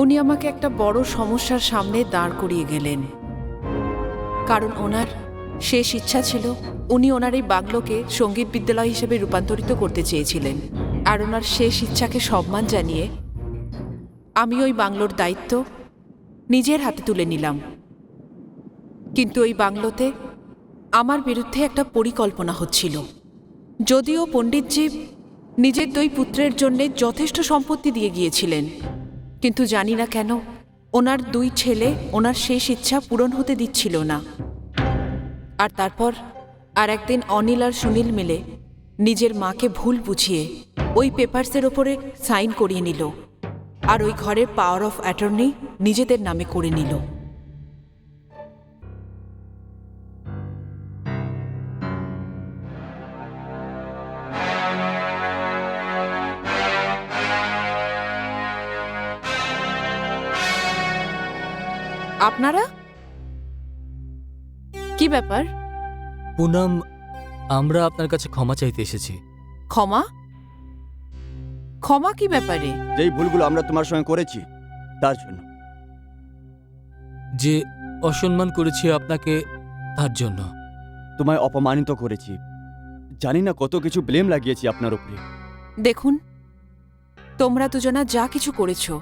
উনি আমাকে একটা বড় সমস্যার সামনে দাঁড় করিয়ে গেলেন। কারণ ওনার শেষ ইচ্ছা ছিল উনি ওনার এই বাংলোকে সঙ্গীত বিদ্যালয় হিসেবে রূপান্তরিত করতে চেয়েছিলেন। আর ওনার শেষ ইচ্ছাকে সম্মান জানিয়ে আমি ওই বাংলোর দায়িত্ব নিজের হাতে তুলে নিলাম। কিন্তু ওই বাংলোতে আমার বিরুদ্ধে একটা পরিকল্পনা হচ্ছিল। যদিও পণ্ডিতজি নিজের 2 পুত্রের জন্য যথেষ্ট সম্পত্তি দিয়ে গিয়েছিলেন, কিন্তু জানি না কেন ওনার 2 ছেলে ওনার শেষ ইচ্ছা পূরণ হতে দিচ্ছিল না। আর তারপর আর একদিন অনিল আর সুনীল মিলে নিজের মাকে ভুল বুঝিয়ে ওই পেপারসের ওপরে সাইন করিয়ে নিল, আর ওই ঘরের পাওয়ার অফ অ্যাটর্নি নিজেদের নামে করে নিল। আপনারা কি ব্যাপার? পুনম, আমরা আপনার কাছে ক্ষমা চাইতে এসেছি। ক্ষমা? ক্ষমা কি ব্যাপারে? যেই ভুলগুলো আমরা তোমার সঙ্গে করেছি তার জন্য। যে অসম্মান করেছি আপনাকে তার জন্য। তোমায় অপমানিত করেছি, জানি না কত কিছু ব্লেম লাগিয়েছি আপনার উপরে। দেখুন, তোমরা দুজনা যা কিছু করেছো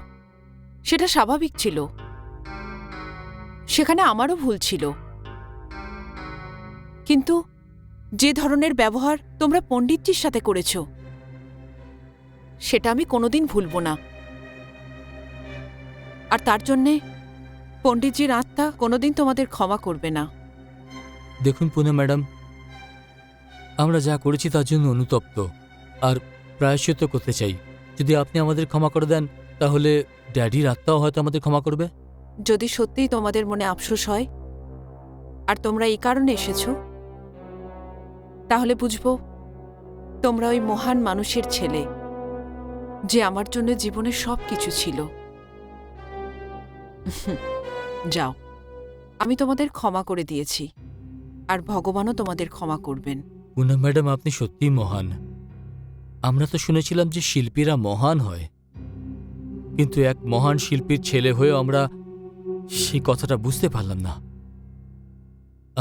সেটা স্বাভাবিক ছিল, সেখানে আমারও ভুল ছিল। কিন্তু যে ধরনের ব্যবহার তোমরা পণ্ডিতজির সাথে করেছো সেটা আমি কোনোদিন ভুলব না। আর তার জন্যে পণ্ডিতজির আত্মা কোনোদিন তোমাদের ক্ষমা করবে না। দেখুন পুনম ম্যাডাম, আমরা যা করেছি তার জন্য অনুতপ্ত আর প্রায়শ্চিত্ত করতে চাই। যদি আপনি আমাদের ক্ষমা করে দেন তাহলে ড্যাডির আত্মাও হয়তো আমাদের ক্ষমা করবে। যদি সত্যিই তোমাদের মনে আফসোস হয় আর তোমরা এই কারণে এসেছো, তাহলে বুঝবো তোমরা ওই মহান মানুষের ছেলে যে আমার জন্য জীবনে সব কিছু ছিল। যাও, আমি তোমাদের ক্ষমা করে দিয়েছি, আর ভগবানও তোমাদের ক্ষমা করবেন। পুনম ম্যাডাম, আপনি সত্যিই মহান। আমরা তো শুনেছিলাম যে শিল্পীরা মহান হয়, কিন্তু এক মহান শিল্পীর ছেলে হয়েও আমরা সেই কথাটা বুঝতে পারলাম না।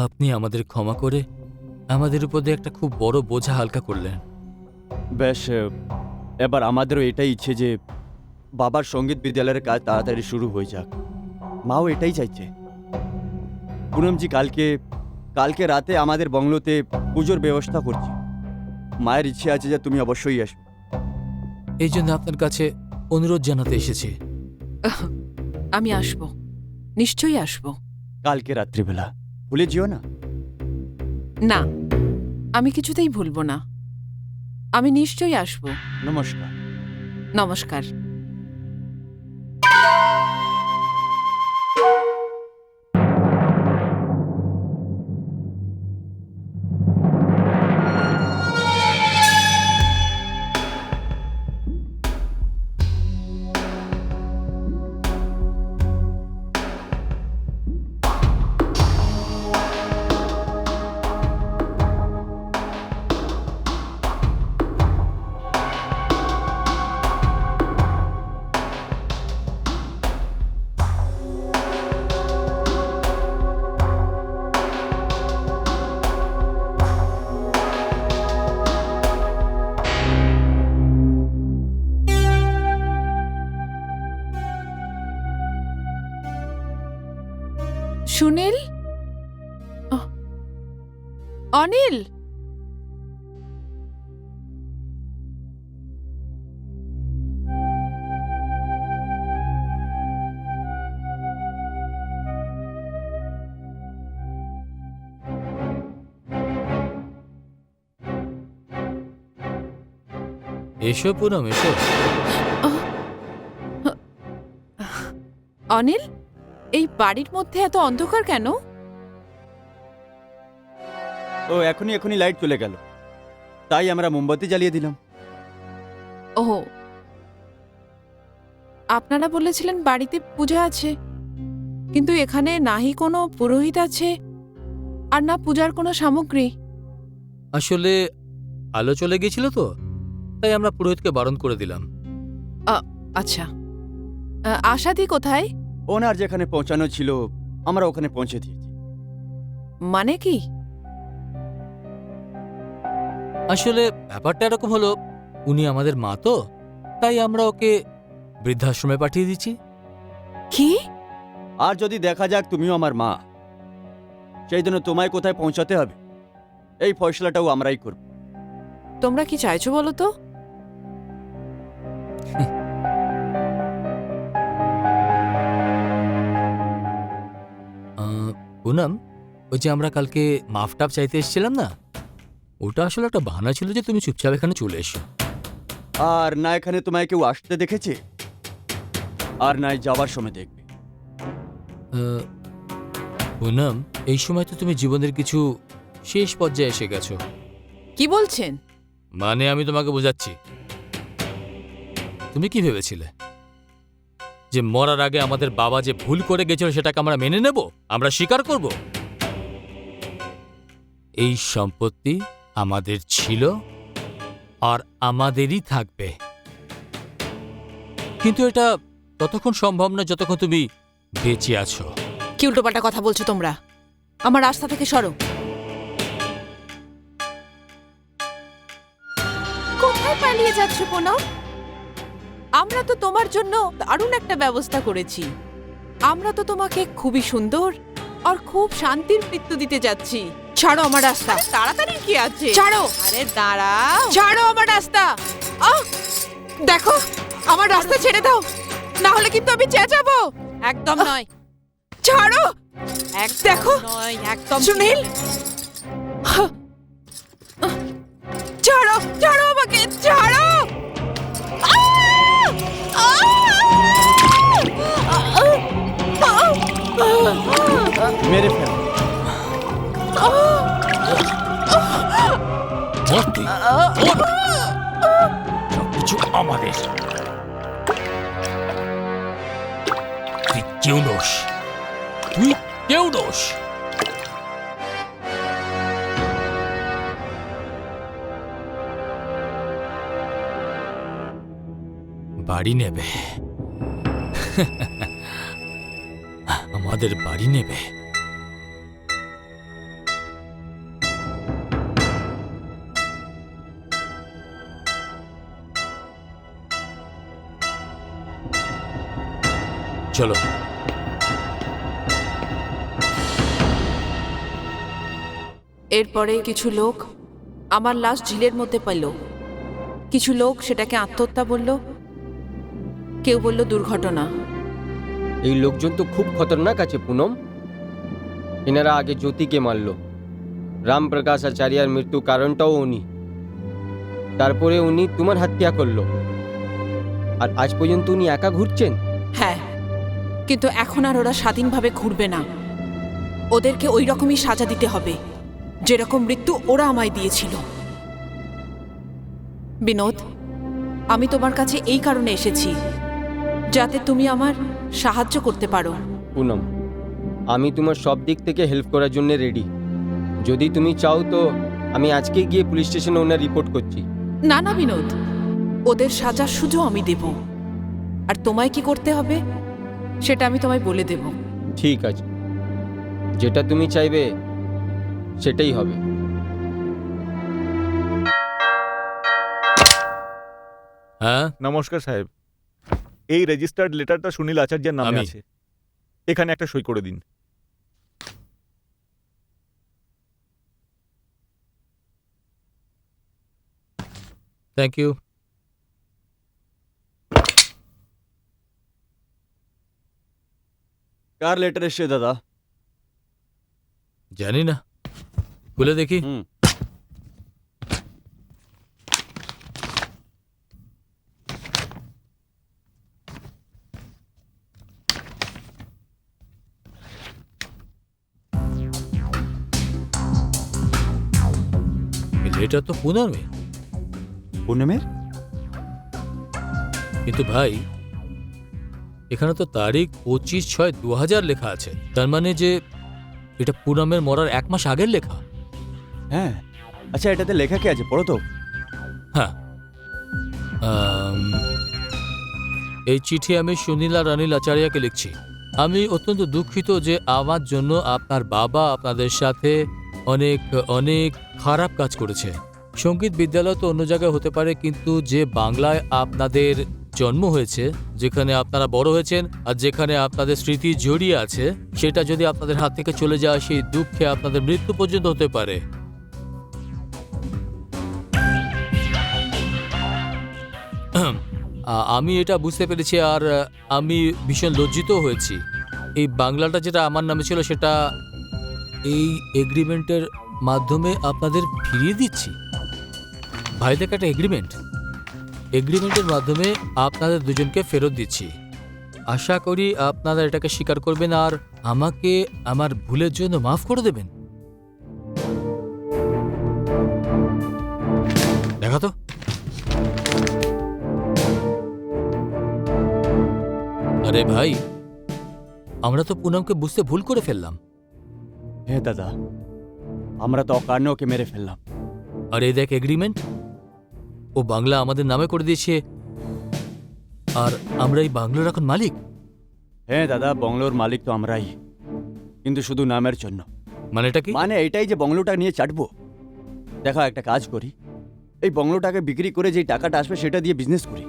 আপনি আমাদের ক্ষমা করে আমাদের উপর দিয়ে একটা খুব বড় বোঝা হালকা করলেন। বেশ, এবার আমাদেরও এটাই ইচ্ছে যে বাবার সঙ্গীত বিদ্যালয়ের কাজ তাড়াতাড়ি শুরু হয়ে যাক। মাও এটাই চাইছে। পুনমজি, কালকে রাতে আমাদের বাংলোতে পুজোর ব্যবস্থা করছি। মায়ের ইচ্ছে আছে যে তুমি অবশ্যই আসবে। এই জন্য আপনার কাছে অনুরোধ জানাতে এসেছি। আমি আসব, নিশ্চয়ই আসব। কালকে রাত্রিবেলা ভুলে যেও না। না, আমি কিছুতেই ভুলব না। আমি নিশ্চয়ই আসব। নমস্কার। নমস্কার। সুনীল, অনিল, এসো পুনম, এসো। অনিল, এই বাড়ির মধ্যে এত অন্ধকার কেন? ও এখনই লাইট চলে গেল, তাই আমরা মোমবাতি জ্বালিয়ে দিলাম। ওহ, আপনারা বলেছিলেন বাড়িতে পূজা আছে, কিন্তু এখানে নাহি কোনো পুরোহিত আছে আর না পূজার কোনো সামগ্রী। আসলে আলো চলে গিয়েছিল তো, তাই আমরা পুরোহিতকে বারণ করে দিলাম। আচ্ছা, আশাদি কোথায়? ওনার যেখানে পৌঁছানো ছিল আমরা ওখানে পৌঁছে দিয়েছি। মানে কি? আসলে ব্যাপারটা এরকম হলো, উনি আমাদের মা তো, তাই আমরা ওকে বৃদ্ধাশ্রমে পাঠিয়ে দিচ্ছি। কি? আর যদি দেখা যাক তুমিও আমার মা, সেই জন্য তোমায় কোথায় পৌঁছাতে হবে এই ফয়সলাটাও আমরাই করব। তোমরা কি চাইছো বলো তো? পুনম, ওই যে আমরা কালকে মাফটাপ চাইতে এসেছিলাম না, ওটা আসলে একটা বাহানা ছিল যে তুমি চুপচাপ এখানে চলে এসো। আর না এখানে তোমায় কেউ আসতে দেখেছে, আর নাই যাওয়ার সময় দেখবে। পুনম, এই সময় তো তুমি জীবনের কিছু শেষ পর্যায়ে এসে গেছো। কি বলছেন? মানে আমি তোমাকে বোঝাচ্ছি। তুমি কি ভেবেছিলে যে মরার আগে আমাদের বাবা যে ভুল করে গেছিল সেটাকে আমরা মেনে নেব, আমরা স্বীকার করব? এই সম্পত্তি আমাদের ছিল আর আমাদেরই থাকবে, কিন্তু এটা ততক্ষণ সম্ভব না যতক্ষণ তুমি বেঁচে আছো। কি উল্টোপাল্টা কথা বলছো তোমরা? আমার রাস্তা থেকে সরো। কোথায় পালিয়ে যাচ্ছ পুনম? আমরা তো তোমার জন্য দারুণ একটা ব্যবস্থা করেছি। আমরা তো তোমাকে খুবই সুন্দর আর খুব শান্তির মৃত্যু দিতে যাচ্ছি। ছাড়ো আমার রাস্তা। তাড়াতাড়ি কি আছে? ছাড়ো। আরে দাঁড়াও। ছাড়ো আমার রাস্তা। দেখো, আমার রাস্তা ছেড়ে দাও, না হলে কিন্তু আমি চেঁচাবো। একদম নয়। ছাড়ো। দেখো নয়, একদম। সুনীল, ছাড়ো, ছাড়ো আমাকে, ছাড়ো। আহ! আহ! আহ! মেরে ফেল। মরতে মর। সবকিছু আমাদের। তুই কেউ নোস, তুই কেউ নোস। বাড়ি নেবে, আমাদের বাড়ি নেবে। চলো। এরপরে কিছু লোক আমার লাশ ঝিলের মধ্যে পেল। কিছু লোক সেটাকে আত্মহত্যা বলল, কেউ বলল দুর্ঘটনা। এই লোকজন তো খুব খতরনাক আছে পুনম। এনারা আগে জ্যোতিকে মারল, রামপ্রকাশ আচার্যার মৃত্যু কারণটাও উনি, তারপরে উনি তোমার হত্যা করলো, আর আজ পর্যন্ত উনি একা ঘুরছেন। হ্যাঁ, কিন্তু এখন আর ওরা স্বাধীনভাবে ঘুরবে না। ওদেরকে ওই রকমই সাজা দিতে হবে যেরকম মৃত্যু ওরা আমায় দিয়েছিল। বিনোদ, আমি তোমার কাছে এই কারণে এসেছি যাতে তুমি আমার সাহায্য করতে পারো। পুনম, আমি তোমার সব দিক থেকে হেল্প করার জন্য রেডি। যদি তুমি চাও তো আমি আজকে গিয়ে পুলিশ স্টেশনে ওনার রিপোর্ট করছি। না না বিনোদ, ওদের সাজা শুধু আমি দেব, আর তোমায় কি করতে হবে সেটা আমি তোমায় বলে দেব। ঠিক আছে, যেটা তুমি চাইবে সেটাই হবে। হ্যাঁ, নমস্কার সাহেব, এই রেজিস্টার্ড লেটারটা সুনীল আচার্যের নামে আমি। আছে। এখানে একটা সই করে দিন। Thank you. কার লেটার এসছে দাদা? জানি না, খুলে দেখি। হুম। এটা তো পুনর্মে, পুনমের? কিন্তু ভাই এখানে তো তারিখ 25/6/2000 লেখা আছে। তার মানে যে এটা পুনমের মরার 1 মাস আগের লেখা। হ্যাঁ। আচ্ছা, এটাতে লেখা কি আছে পড়ো তো। হ্যাঁ, এই চিঠি আমি সুনীল আর অনিল আচার্যকে লিখছি। আমি অত্যন্ত দুঃখিত যে আমার জন্য আপনার বাবা আপনাদের সাথে অনেক অনেক খারাপ কাজ করেছে। সঙ্গীত বিদ্যালয় তো অন্য জায়গায় হতে পারে, কিন্তু যে বাংলায় আপনাদের জন্ম হয়েছে, যেখানে আপনারা বড় হয়েছেন আর যেখানে আপনাদের স্মৃতি জড়িয়ে আছে, সেটা যদি আপনাদের হাত থেকে চলে যায়, সেই দুঃখে আপনাদের মৃত্যু পর্যন্ত হতে পারে। আমি এটা বুঝতে পেরেছি, আর আমি ভীষণ লজ্জিত হয়েছি। এই বাংলাটা যেটা আমার নামে ছিল সেটা এই এগ্রিমেন্টের মাধ্যমে আপনাদের ফিরিয়ে দিচ্ছি। ভাই দেখ, একটা এগ্রিমেন্টের মাধ্যমে আপনাদের দুজনকে ফেরত দিচ্ছি। আশা করি আপনারা এটাকে স্বীকার করবেন আর আমাকে আমার ভুলের জন্য মাফ করে দেবেন। দেখা তো। আরে ভাই, আমরা তো পুনমকে বুঝতে ভুল করে ফেললাম। হ্যাঁ দাদা, আমরা তো অকারণে ওকে মেরে ফেললাম। আর এই দেখ এগ্রিমেন্ট, ও বাংলা আমাদের নামে করে দিয়েছে, আর আমরা এই বাংলার এখন মালিক। হ্যাঁ দাদা, বংলোর মালিক তো আমরাই, কিন্তু শুধু নামের জন্য। মানে এটা কি? মানে এটাই যে বংলোটা নিয়ে চাটবো। দেখো, একটা কাজ করি, এই বংলোটাকে বিক্রি করে যে টাকাটা আসবে সেটা দিয়ে বিজনেস করি।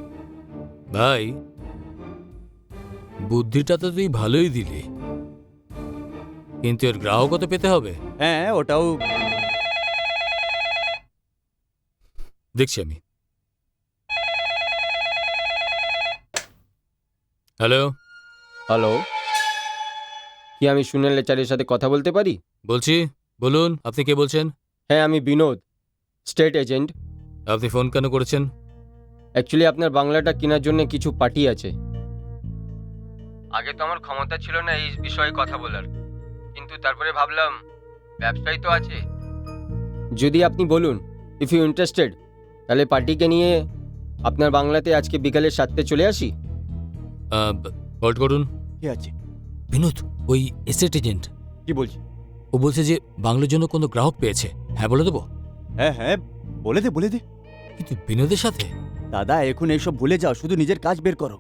ভাই, বুদ্ধিটা তো তুই ভালোই দিলি, কিন্তু এর গ্রাহকও তো পেতে হবে। হ্যাঁ, ওটাও দেখছি আমি। হ্যালো হ্যালো, কি আমি সুনীল আচার্যের সাথে কথা বলতে পারি? বলছি, বলুন আপনি কে বলছেন? হ্যাঁ, আমি বিনোদ, স্টেট এজেন্ট। আপনি ফোন কেন করেছেন? অ্যাকচুয়ালি আপনার বাংলাটা কেনার জন্য কিছু পার্টি আছে। আগে তো আমার ক্ষমতা ছিল না এই বিষয়ে কথা বলার, কিন্তু তারপরে ভাবলাম ব্যবসায় তো আছে। যদি আপনি বলুন, ইফ ইউ ইন্টারেস্টেড, তাহলে পার্টিকে নিয়ে আপনার বাংলাতে আজকে বিকালে 7টে চলে আসি। হোল্ড করুন। কি আছে? বিনোদ, ওই এস্টেট এজেন্ট, কি বলছি? ও বলছে যে বাংলোর জন্য কোনো গ্রাহক পেয়েছে। হ্যাঁ বলে দেবো? হ্যাঁ হ্যাঁ, বলে দে বলে দে। কিন্তু বিনোদের সাথে? দাদা এখন এইসব ভুলে যাও, শুধু নিজের কাজ বের করো।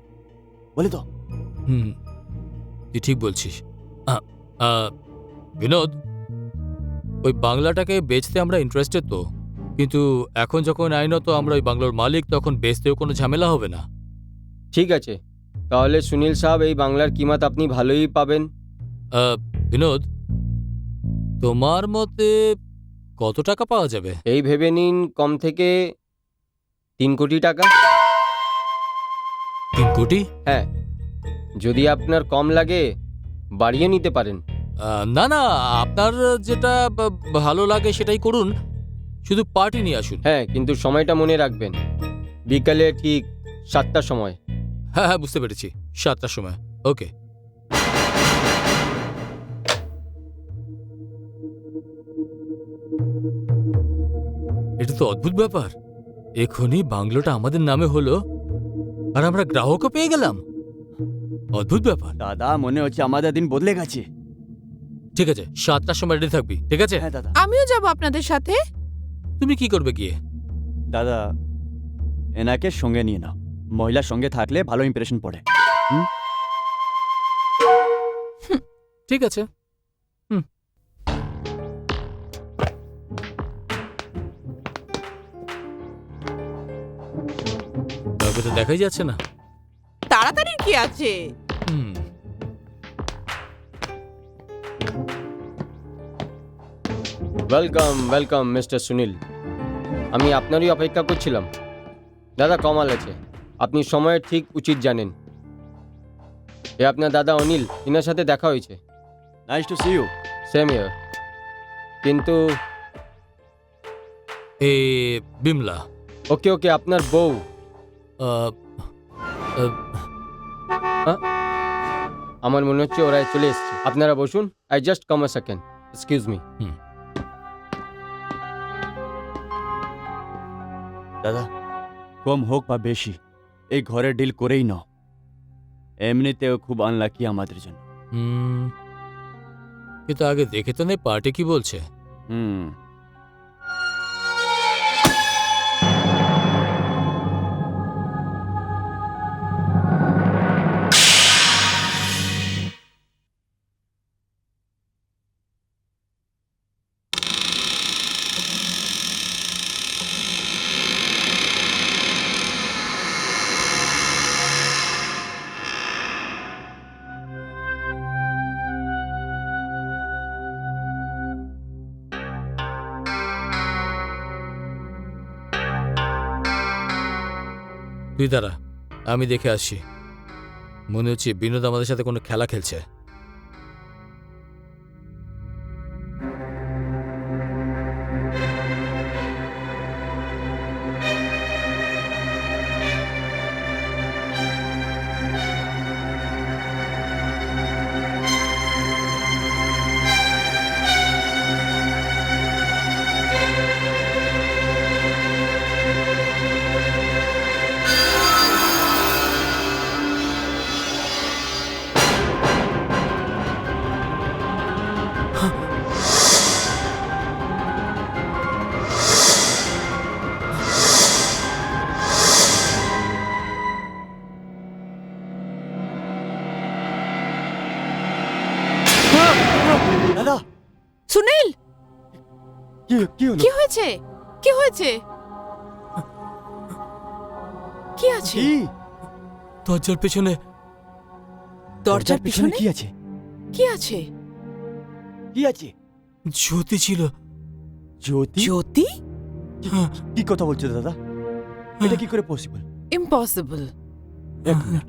বলে তো। হুম, তুই ঠিক বলছিস। বিনোদ, ওই বাংলাটাকে বেচতে আমরা ইন্টারেস্টেড তো, কিন্তু এখন যখন আইনত আমরা ওই বাংলোর মালিক, তখন বেচতেও কোনো ঝামেলা হবে না। ঠিক আছে, তাহলে সুনীল সাহেব, এই বাংলার কিমাত আপনি ভালোই পাবেন। বিনোদ, তোমার মতে কত টাকা পাওয়া যাবে? এই ভেবে নিন, কম থেকে 3 কোটি টাকা। 3 কোটি? হ্যাঁ, যদি আপনার কম লাগে বাড়িয়ে নিতে পারেন। না না, আপনার যেটা ভালো লাগে সেটাই করুন, শুধু পার্টি নিয়ে আসুন। হ্যাঁ, কিন্তু সময়টা মনে রাখবেন, বিকালে ঠিক 7টার সময়। হ্যাঁ হ্যাঁ, বুঝতে পেরেছি, 7টার সময়। ওকে। এটা তো অদ্ভুত ব্যাপার, এখনই বাংলোটা আমাদের নামে হলো আর আমরা গ্রাহকও পেয়ে গেলাম। অদ্ভুত ব্যাপার। দাদা মনে হচ্ছে আমাদের দিন বদলে গেছে। ঠিক আছে, 7টার সময় রেডি থাকবি, ঠিক আছে? হ্যাঁ দাদা। আমিও যাব আপনাদের সাথে। তুমি কি করবে গিয়ে? দাদা এনাকে সঙ্গে নিয়ে নাও, মহিলার সঙ্গে থাকলে ভালো ইমপ্রেশন পড়ে। ঠিক আছে। কাউকে তো দেখাই যাচ্ছে না। তাড়াতাড়ি কি আছে? হুম। ওয়েলকাম ওয়েলকাম মিস্টার সুনীল, আমি আপনারই অপেক্ষা করছিলাম। দাদা কমাল আছে, আপনি সময়ের ঠিক উচিত জানেন। এ আপনার দাদা অনিল, এনার সাথে দেখা হয়েছে। Nice to see you. Same ইয়ার। কিন্তু এ বিমলা। ওকে ওকে, আপনার বউ। আহ, আহ, আমার মনে হচ্ছে ওরা চলে এসছে। আপনারা বসুন, I just come a second, excuse me. দাদা কম হোক বা বেশি, এই ঘরের ডিল করেই নাও। এমনিতেও খুব আনলাকি আমাদের জন্য। কিন্তু আগে দেখে তো নেই পার্টি কি বলছে। হুম। তুই দাঁড়া, আমি দেখে আসছি। মনে হচ্ছে বিনোদ আমাদের সাথে কোনো খেলা খেলছে। দাদা সুনীল, কি হলো? কি হয়েছে? কি হয়েছে? কি আছে? কি? দরজার পেছনে দরজার পিছনে কি আছে? কি আছে? কি আছে? জ্যোতি ছিল। জ্যোতি? জ্যোতি? কি কথা বলছো দাদা? এটা কি করে পসিবল? ইম্পসিবল। এক মিনিট,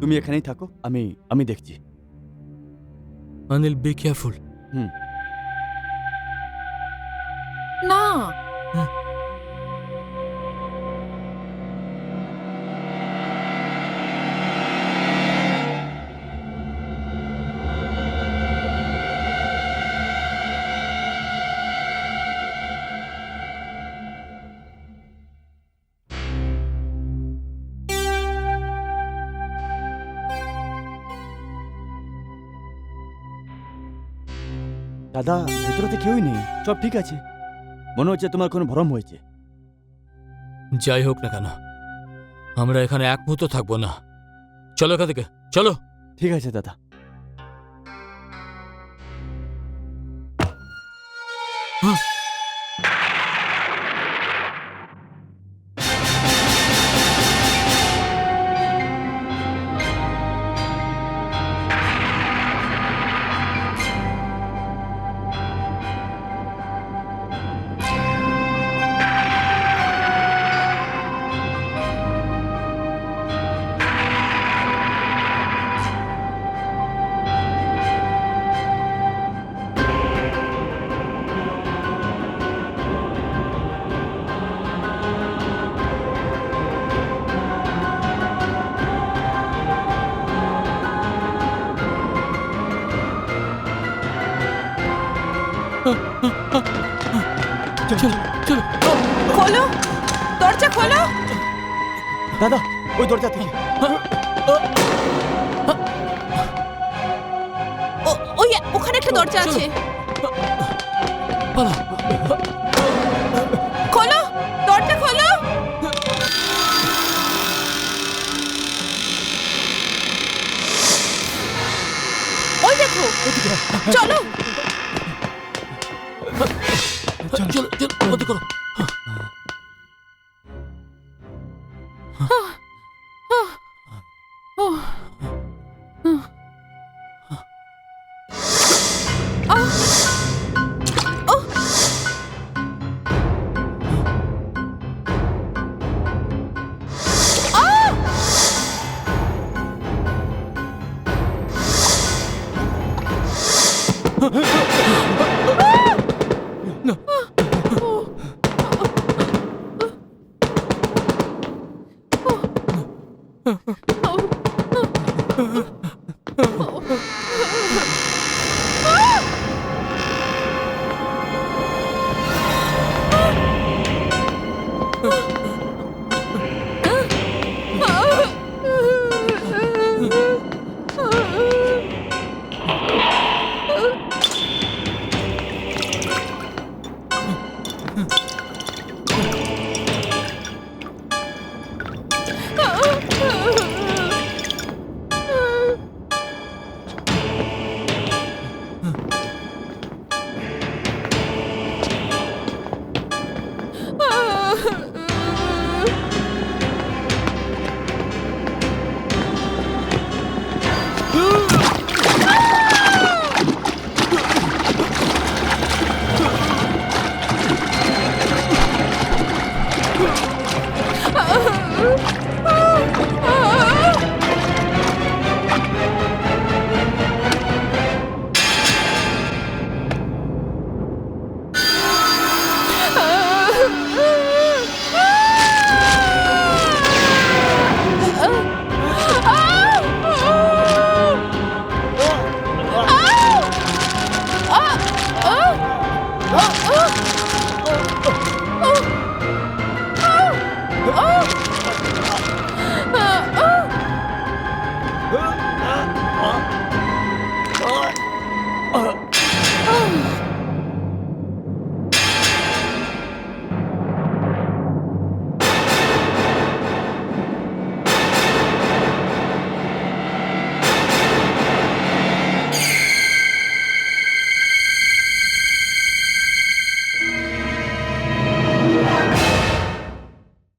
তুমি এখানেই থাকো, আমি দেখছি। Anil, be careful. না, দাদা ভেতরে তো কেউই নেই, সব ঠিক আছে। মনে হচ্ছে তোমার কোনো ভরম হয়েছে। যাই হোক না কেন, আমরা এখানে এক মুহূর্ত থাকবো না। চলো এখান থেকে, চলো। ঠিক আছে দাদা। চলো চলো। খোলো, দরজা খোলো। দাদা ওই দরজা থেকে। ওই ওখানে একটা দরজা আছে। পালা। খোলো, দরজা খোলো। ওই দেখো, চলো। চলো চলো, বন্ধ করো।